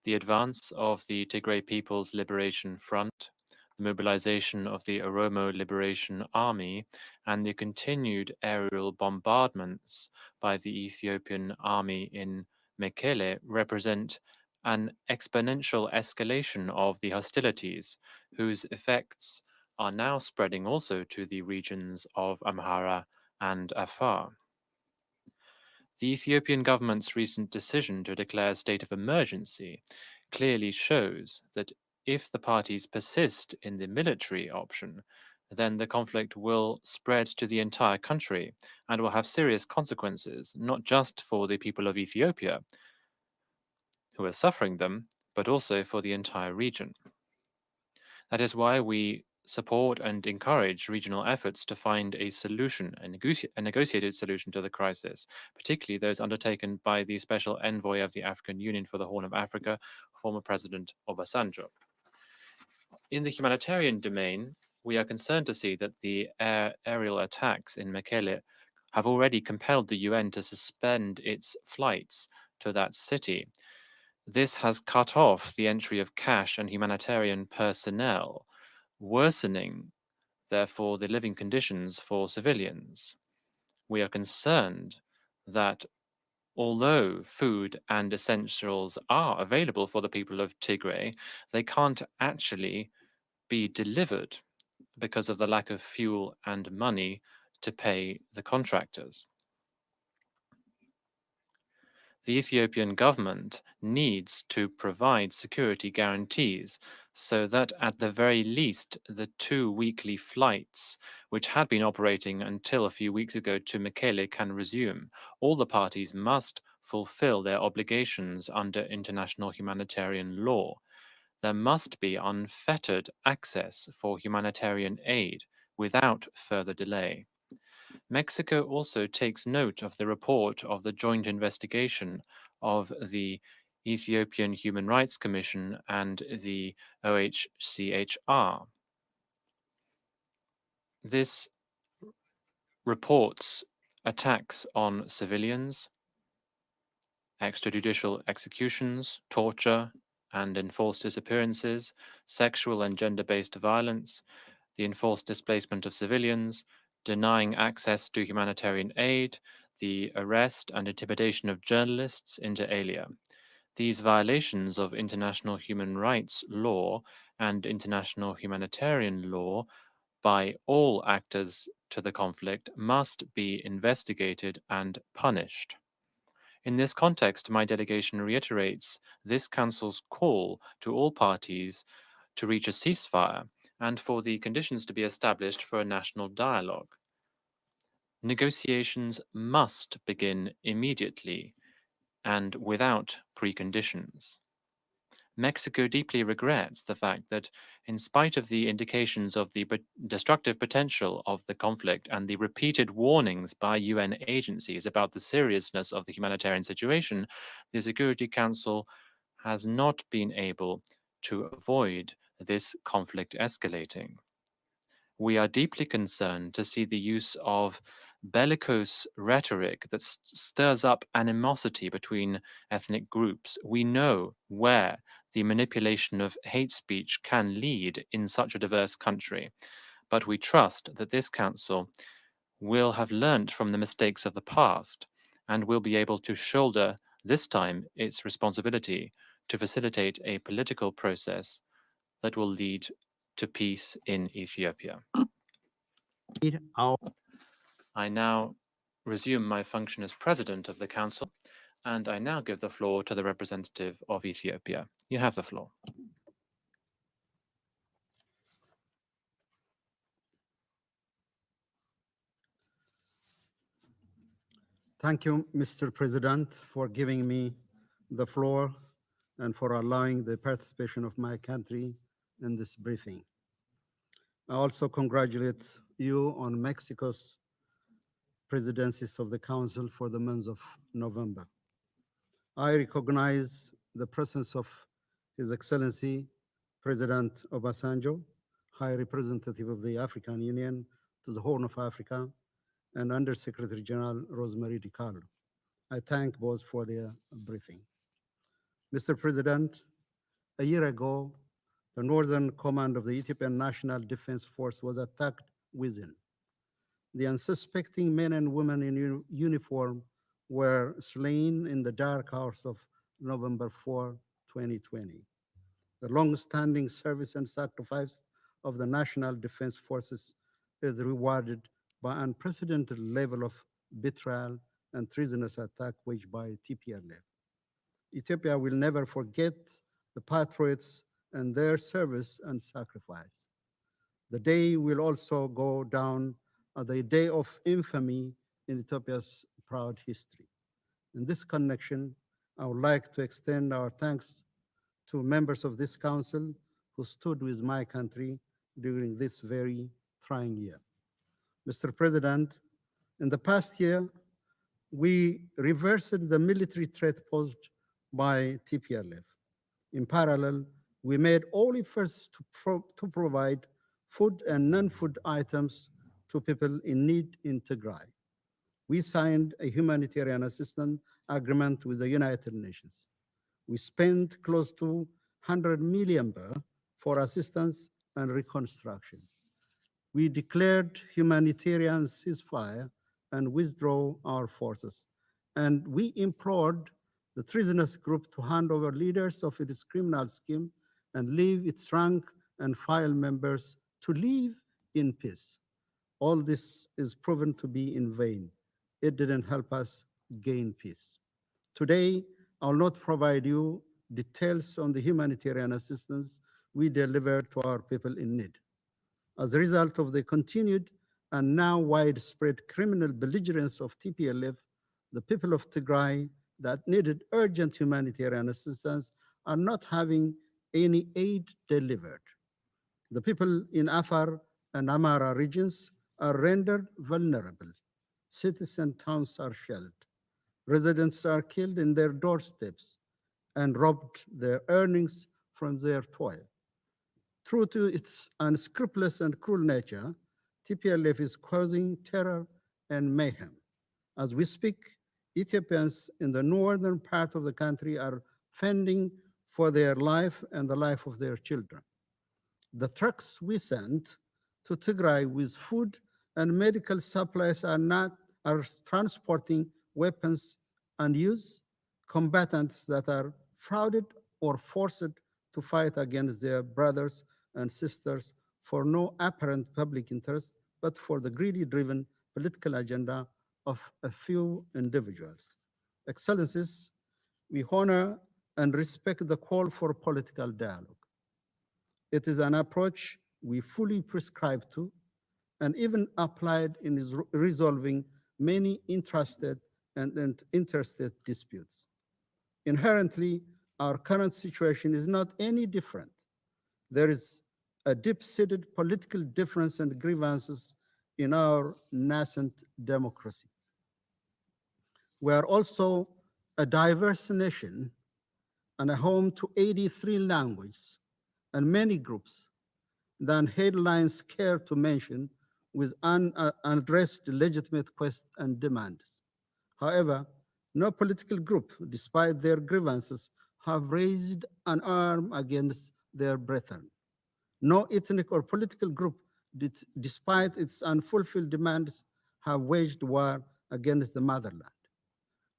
the advance of the Tigray People's Liberation Front, the mobilization of the Oromo Liberation Army, and the continued aerial bombardments by the Ethiopian army in Mekele represent an exponential escalation of the hostilities, whose effects are now spreading also to the regions of Amhara and Afar. The Ethiopian government's recent decision to declare a state of emergency clearly shows that if the parties persist in the military option, then the conflict will spread to the entire country and will have serious consequences, not just for the people of Ethiopia, who are suffering them, but also for the entire region. That is why we support and encourage regional efforts to find a solution, a negotiated solution to the crisis, particularly those undertaken by the Special Envoy of the African Union for the Horn of Africa, former President Ovosanjo. In the humanitarian domain, we are concerned to see that the aerial attacks in Mekele have already compelled the UN to suspend its flights to that city. This has cut off the entry of cash and humanitarian personnel, worsening, therefore, the living conditions for civilians. We are concerned that although food and essentials are available for the people of Tigray, they can't actually be delivered because of the lack of fuel and money to pay the contractors. The Ethiopian government needs to provide security guarantees so that at the very least the 2 weekly flights which had been operating until a few weeks ago to Mekele can resume. All the parties must fulfill their obligations under international humanitarian law. There must be unfettered access for humanitarian aid without further delay. Mexico also takes note of the report of the joint investigation of the Ethiopian Human Rights Commission and the OHCHR. This reports attacks on civilians, extrajudicial executions, torture, and enforced disappearances, sexual and gender-based violence, the enforced displacement of civilians, denying access to humanitarian aid, the arrest and intimidation of journalists inter alia. These violations of international human rights law and international humanitarian law by all actors to the conflict must be investigated and punished. In this context, my delegation reiterates this Council's call to all parties to reach a ceasefire and for the conditions to be established for a national dialogue. Negotiations must begin immediately and without preconditions. Mexico deeply regrets the fact that, in spite of the indications of the destructive potential of the conflict and the repeated warnings by UN agencies about the seriousness of the humanitarian situation, the Security Council has not been able to avoid this conflict escalating. We are deeply concerned to see the use of bellicose rhetoric that stirs up animosity between ethnic groups. We know where the manipulation of hate speech can lead in such a diverse country, but we trust that this Council will have learnt from the mistakes of the past and will be able to shoulder this time its responsibility to facilitate a political process that will lead to peace in Ethiopia. I now resume my function as President of the Council, and I now give the floor to the representative of Ethiopia. You have the floor. Thank you, Mr. President, for giving me the floor and for allowing the participation of my country in this briefing. I also congratulate you on Mexico's presidencies of the Council for the month of November. I recognize the presence of His Excellency President Obasanjo, High Representative of the African Union to the Horn of Africa, and Undersecretary General Rosemary DiCarlo. I thank both for their briefing. Mr. President, a year ago, the Northern Command of the Ethiopian National Defense Force was attacked within. The unsuspecting men and women in uniform were slain in the dark hours of November 4, 2020. The long-standing service and sacrifice of the National Defense Forces is rewarded by unprecedented level of betrayal and treasonous attack waged by TPLF. Ethiopia will never forget the patriots and their service and sacrifice. The day will also go down as a day of infamy in Ethiopia's proud history. In this connection, I would like to extend our thanks to members of this council who stood with my country during this very trying year. Mr. President, in the past year, we reversed the military threat posed by TPLF. In parallel, we made all efforts to provide food and non-food items to people in need in Tigray. We signed a humanitarian assistance agreement with the United Nations. We spent close to 100 million for assistance and reconstruction. We declared humanitarian ceasefire and withdraw our forces. And we implored the treasonous group to hand over leaders of its criminal scheme and leave its rank and file members to live in peace. All this is proven to be in vain. It didn't help us gain peace. Today, I will not provide you details on the humanitarian assistance we delivered to our people in need. As a result of the continued and now widespread criminal belligerence of TPLF, the people of Tigray that needed urgent humanitarian assistance are not having any aid delivered. The people in Afar and Amara regions are rendered vulnerable. Cities and towns are shelled. Residents are killed in their doorsteps and robbed their earnings from their toil. True to its unscrupulous and cruel nature, TPLF is causing terror and mayhem. As we speak, Ethiopians in the northern part of the country are fending for their life and the life of their children. The trucks we sent to Tigray with food and medical supplies are transporting weapons and use combatants that are frauded or forced to fight against their brothers and sisters for no apparent public interest, but for the greedy driven political agenda of a few individuals. Excellencies, we honor and respect the call for political dialogue. It is an approach we fully prescribe to and even applied in resolving many interested and interstate disputes. Inherently, our current situation is not any different. There is a deep-seated political difference and grievances in our nascent democracy. We are also a diverse nation and a home to 83 languages and many groups than headlines care to mention with unaddressed legitimate questions and demands. However, no political group, despite their grievances, have raised an arm against their brethren. No ethnic or political group, despite its unfulfilled demands, have waged war against the motherland.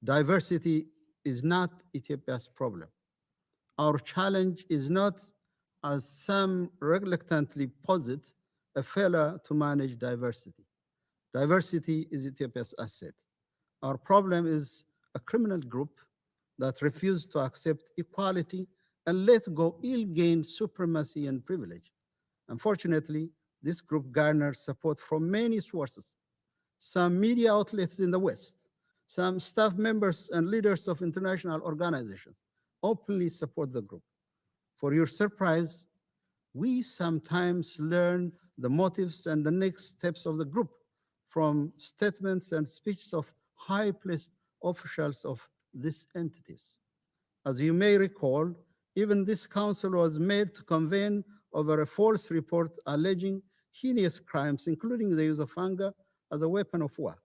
Diversity is not Ethiopia's problem. Our challenge is not, as some reluctantly posit, a failure to manage diversity. Diversity is Ethiopia's asset. Our problem is a criminal group that refused to accept equality and let go ill-gained supremacy and privilege. Unfortunately, this group garners support from many sources. Some media outlets in the West, some staff members and leaders of international organizations openly support the group. For your surprise, we sometimes learn the motives and the next steps of the group from statements and speeches of high-placed officials of these entities. As you may recall, even this council was made to convene over a false report alleging heinous crimes, including the use of anger as a weapon of war.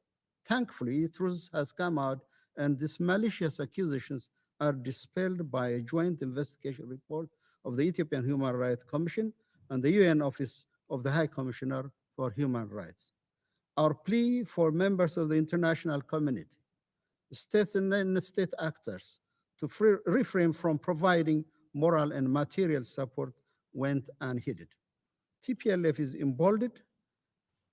Thankfully, truth has come out, and these malicious accusations are dispelled by a joint investigation report of the Ethiopian Human Rights Commission and the UN Office of the High Commissioner for Human Rights. Our plea for members of the international community, states and non-state actors to refrain from providing moral and material support went unheeded. TPLF is emboldened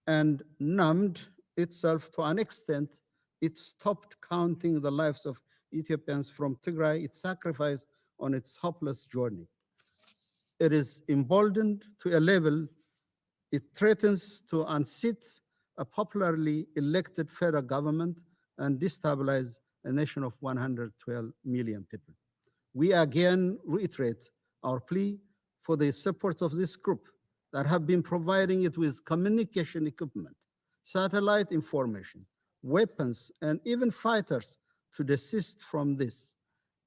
and numbed itself to an extent it stopped counting the lives of Ethiopians from Tigray, its sacrifice on its hopeless journey. It is emboldened to a level it threatens to unseat a popularly elected federal government and destabilize a nation of 112 million people. We again reiterate our plea for the support of this group that have been providing it with communication equipment, satellite information, weapons, and even fighters to desist from this.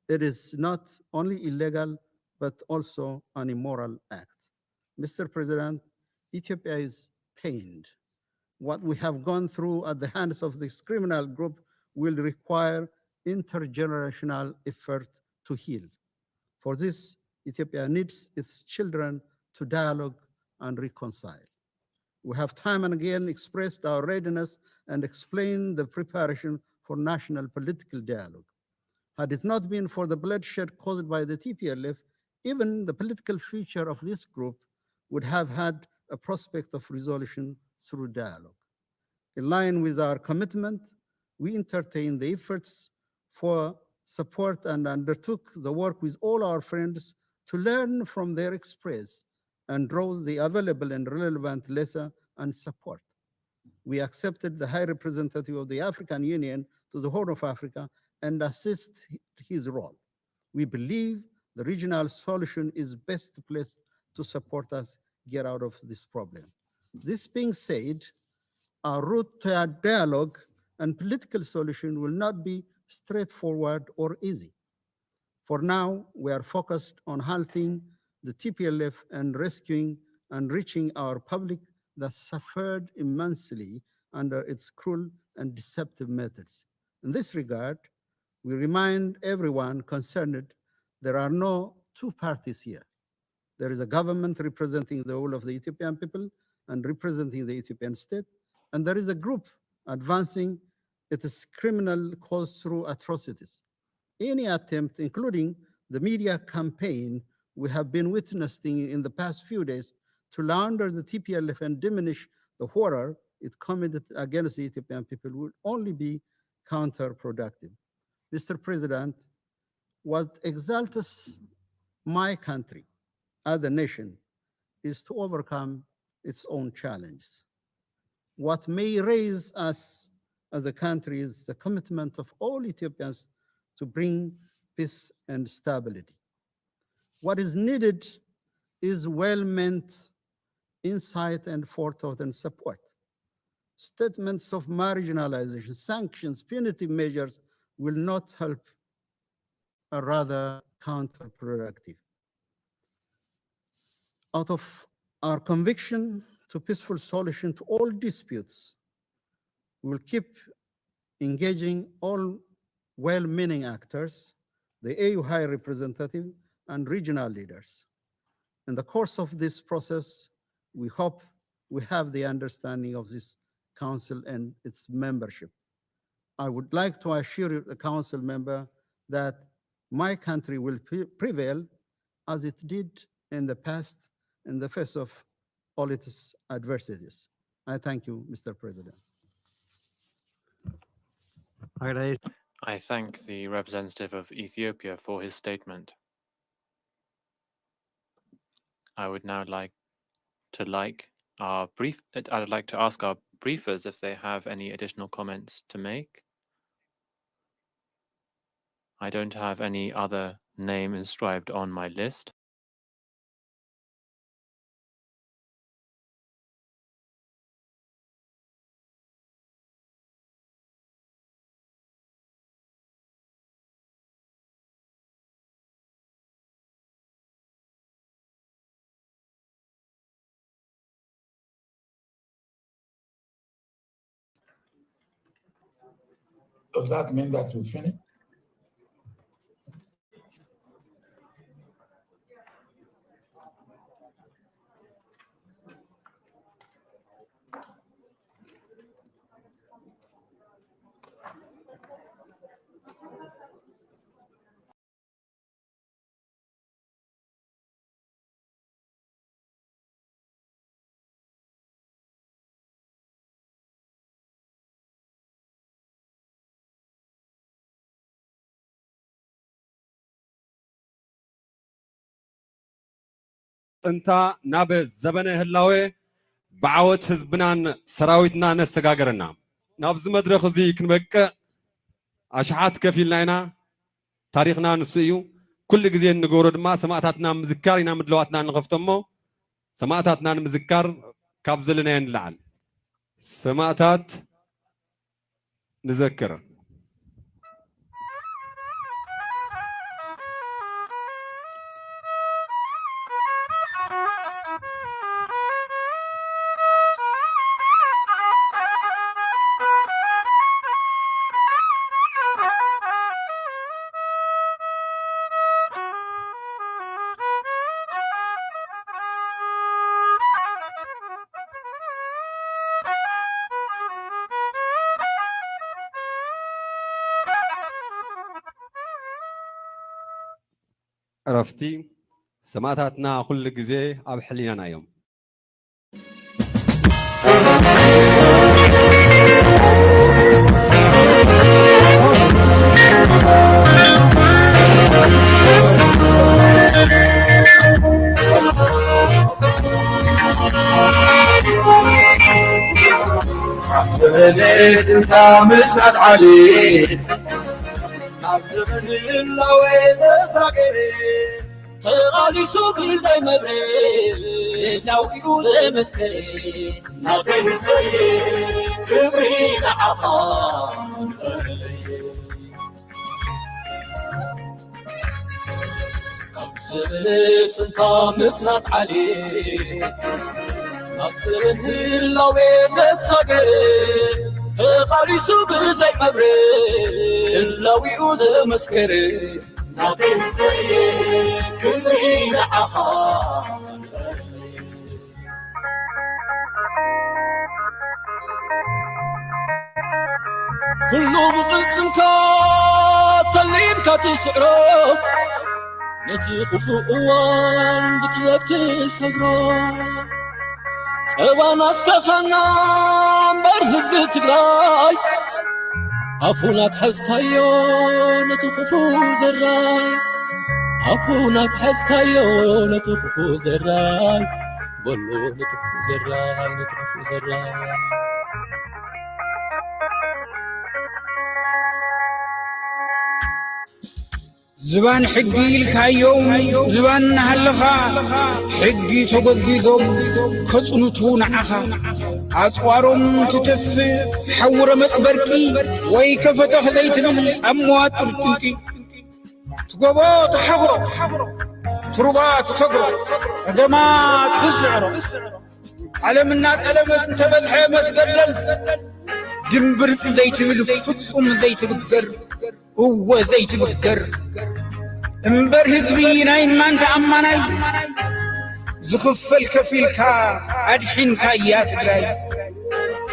It is not only illegal, but also an immoral act. Mr. President, Ethiopia is pained. What we have gone through at the hands of this criminal group will require intergenerational effort to heal. For this, Ethiopia needs its children to dialogue and reconcile. We have time and again expressed our readiness and explained the preparation for national political dialogue. Had it not been for the bloodshed caused by the TPLF, even the political future of this group would have had a prospect of resolution through dialogue. In line with our commitment, we entertained the efforts for support and undertook the work with all our friends to learn from their experience and draw the available and relevant lesson and support. We accepted the High Representative of the African Union to the Horn of Africa and assist his role. We believe the regional solution is best placed to support us get out of this problem. This being said, our route to a dialogue and political solution will not be straightforward or easy. For now, we are focused on halting the TPLF and rescuing and reaching our public that suffered immensely under its cruel and deceptive methods. In this regard, we remind everyone concerned there are no two parties here. There is a government representing the whole of the Ethiopian people and representing the Ethiopian state, and there is a group advancing its criminal cause through atrocities. Any attempt, including the media campaign we have been witnessing in the past few days to launder the TPLF and diminish the horror it committed against the Ethiopian people, will only be counterproductive. Mr. President, what exalts my country as a nation is to overcome its own challenges. What may raise us as a country is the commitment of all Ethiopians to bring peace and stability. What is needed is well-meant insight and forethought and support. Statements of marginalization, sanctions, punitive measures will not help, or rather counterproductive. Out of our conviction to peaceful solution to all disputes, we will keep engaging all well-meaning actors, the AU High Representative, and regional leaders. In the course of this process, we hope we have the understanding of this council and its membership. I would like to assure the council member that my country will prevail as it did in the past in the face of all its adversities. I thank you, Mr. President. I thank the representative of Ethiopia for his statement. I would now like to ask our briefers if they have any additional comments to make. I don't have any other name inscribed on my list. Does that mean that we finished? እንታ ናብ ዘበነ ህላዌ ብዓወት ህዝብናን ሰራዊትና ነሰጋገረና ናብዚ መድረኽ እዚ ክንበቅዕ ኣሽሓት ከፊልና ኢና ታሪኽና ንሱ እዩ ኩሉ ግዜ እንገብሮ ድማ ሰማዕታትና ምዝካር ኢና ምድለዋትና ንኸፍቶሞ ሰማዕታትና ንምዝካር ካብ ዘለና ንላዓል ሰማዕታት ንዘክር ዕረፍቲ ሰማዕታትና ኩሉ ግዜ ኣብ ሕሊናና እዮም زبنت انت مسعد علي نعزمن اللوين ساقري تغاليسو بزي مبري لو يقول مسكري نعطيه زي كبري نعطان كبسبني سنكا مصنات علي كبسبن اللوين ساقري تغاليسو بزي مبري لو يقول مسكري نعطيه زي كبري نعطان كله بقلتمك تليمك تسعره نتي خفوان بطلب تسعره سبانا استخنا برهز بتقراي عفونا تحس كايو نتخفو زراي عفونا تحس كايو نتخفو زراي بلو نتخفو زراي نتخفو زراي زبان حقي الكايوم زبان نهلخا حقي تقضيهم كصنوتون عخا عطوارهم تتف حور مقبركي ويكفتح ذيتنم أموات التنتي تقبوت حفرة تربات صقرة قدمات تسعرة على منات ألمت تبدحي مسقلل جنبر ذيت بالفطم ذيت بالقر هو ذيت بالقر انبر هذبين اين ما انت عماناي زخف الكفيل كا ادحين كايات غراي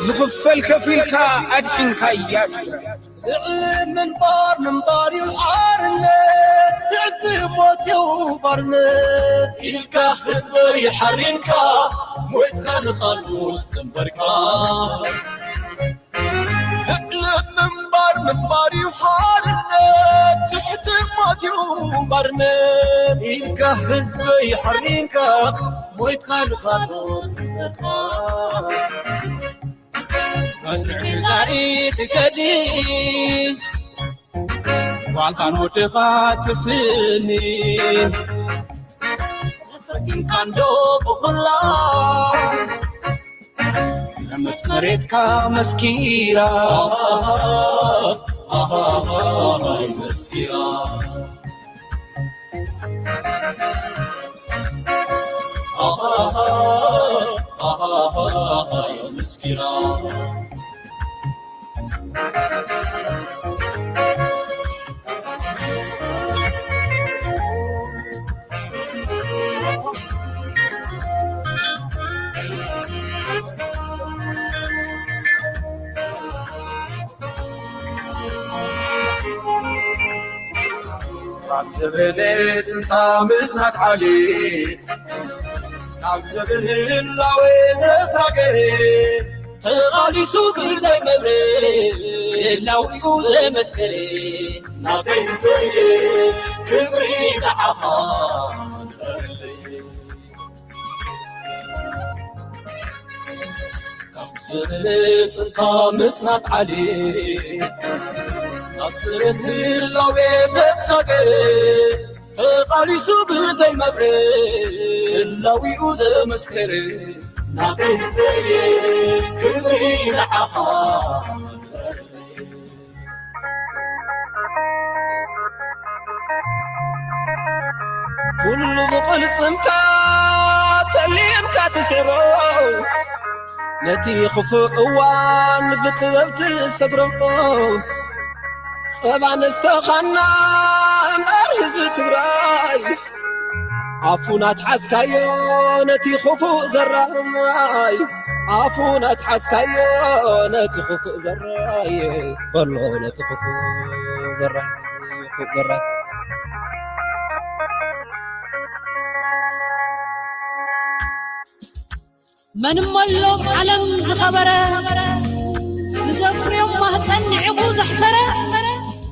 زخف الكفيل كا ادحين كايات من بار يحارنك تعتي موت يوبرنك إلكا حزب يحرنكا موتخان خلول زنبركا من بار يحارنك تحت موت يوبرنك إلكا حزب يحرنكا موتخان خلول زنبركا مسرع زاري تكدي وعلقان ودخات سنين زفتين كان دوب غلا لمت مريتكا مسكيرة مسكيرة يا مسكيرة عبزبنت انت مسنك علي عبزبن اللوين ساقري تغالي سوق زي مبري لو يقول مسكري نعطيه زي كبري نعطان كبسبنت انت مسنك علي عبزبن اللوين ساقري تغالي سوق زي مبري لو يقول مسكري نعطيه زي كبري نعطان كل بقلصمك تليمك تسرو نتي خفوان بطبب تسقرو سبع نستخنا مرهز بتقراي عفونا تحسكايو نتي خفو زراي عفونا تحسكايو نتي خفو زراي والله نتي خفو زراي خفو زراي من ملو علم زخبره نزفريو ما تنعفو زحسره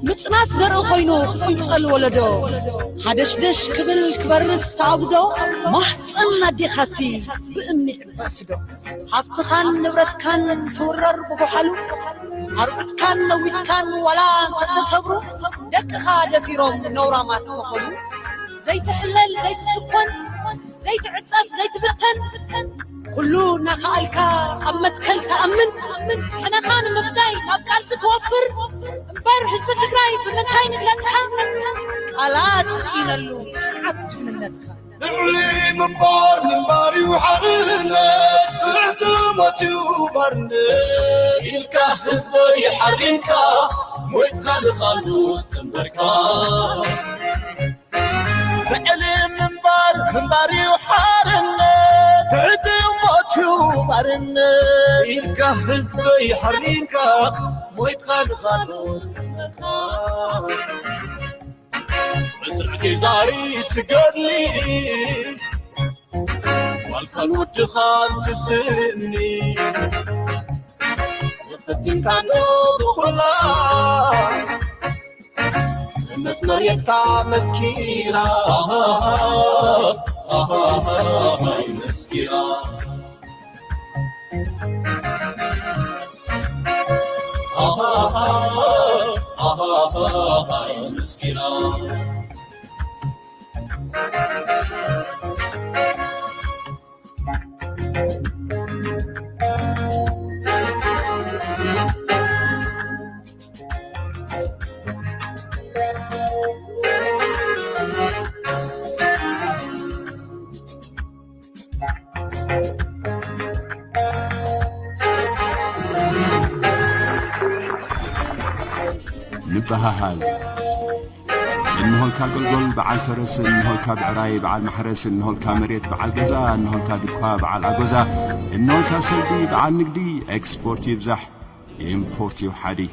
مصنات زرق خوينو قنصل ولدو حدشدش كبل كبرس تعبدو محطنا دي خسي بأمي عباسدو حفتخان نبرت كان تورر بقحلو أربتكان نويتكان ولا تتصبروا دقها دفيرهم نورامات تخلو زي تحلل زي تسكن زي تعصف زي تبتن كلنا خالكا أمتكل تأمن أنا خان مفداي نبقال ستوفر مبار حزب تقراي بمنتاي نقلتها قالات إنالو سعبت من النتخا نعلي من باري وحرنا تعتمتي وبرنا إلكا حزبي حرينكا ويتخال خالو تنبركا نعلي من باري وحرنا تعتمتي وبرنا إلكا حزبي حرينكا ويتخال خالو تنبركا مسرعتي زاري تقرلي والكل ودخان تسني وفتين كانوا بخلا المسمر يتكا مسكينة هاي مسكينة هاي مسكينة نبههال إنه الكاغلغل بعال فرس إنه الكابعراي بعال محرس إنه الكامريت بعال جزا إنه الكابيكوا بعال عجزا إنه الكاسلبي بعال نقدي إكسبورت يبزح إمبورت يوحدي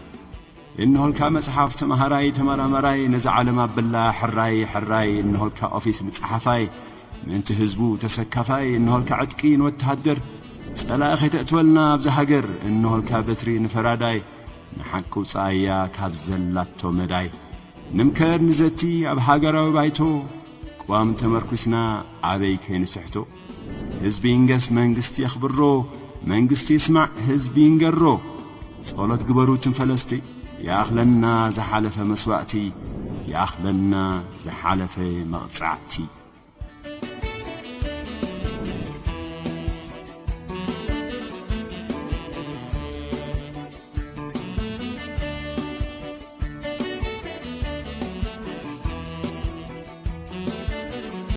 إنه الكامس حافت مهراي تمرا مراي نزع لما بالله حراي إنه الكأوفيس متصحفاي من تهزبو تسكفاي إنه الكعتكين والتهدر سلا أخي تأتولنا بزهجر إنه الكابتري نفراداي نحكو صايا كابزلاتو مداي نمكر نزتي أب هاجراو بايتو قوام تمركسنا أبي كينسحتو هزبينجس منجستي أخبرو منجستي يسمع هزبينجرو صولت قبرو تنفلستي يا أخلنا زحالف مسواتي يا أخلنا زحالف مقطعتي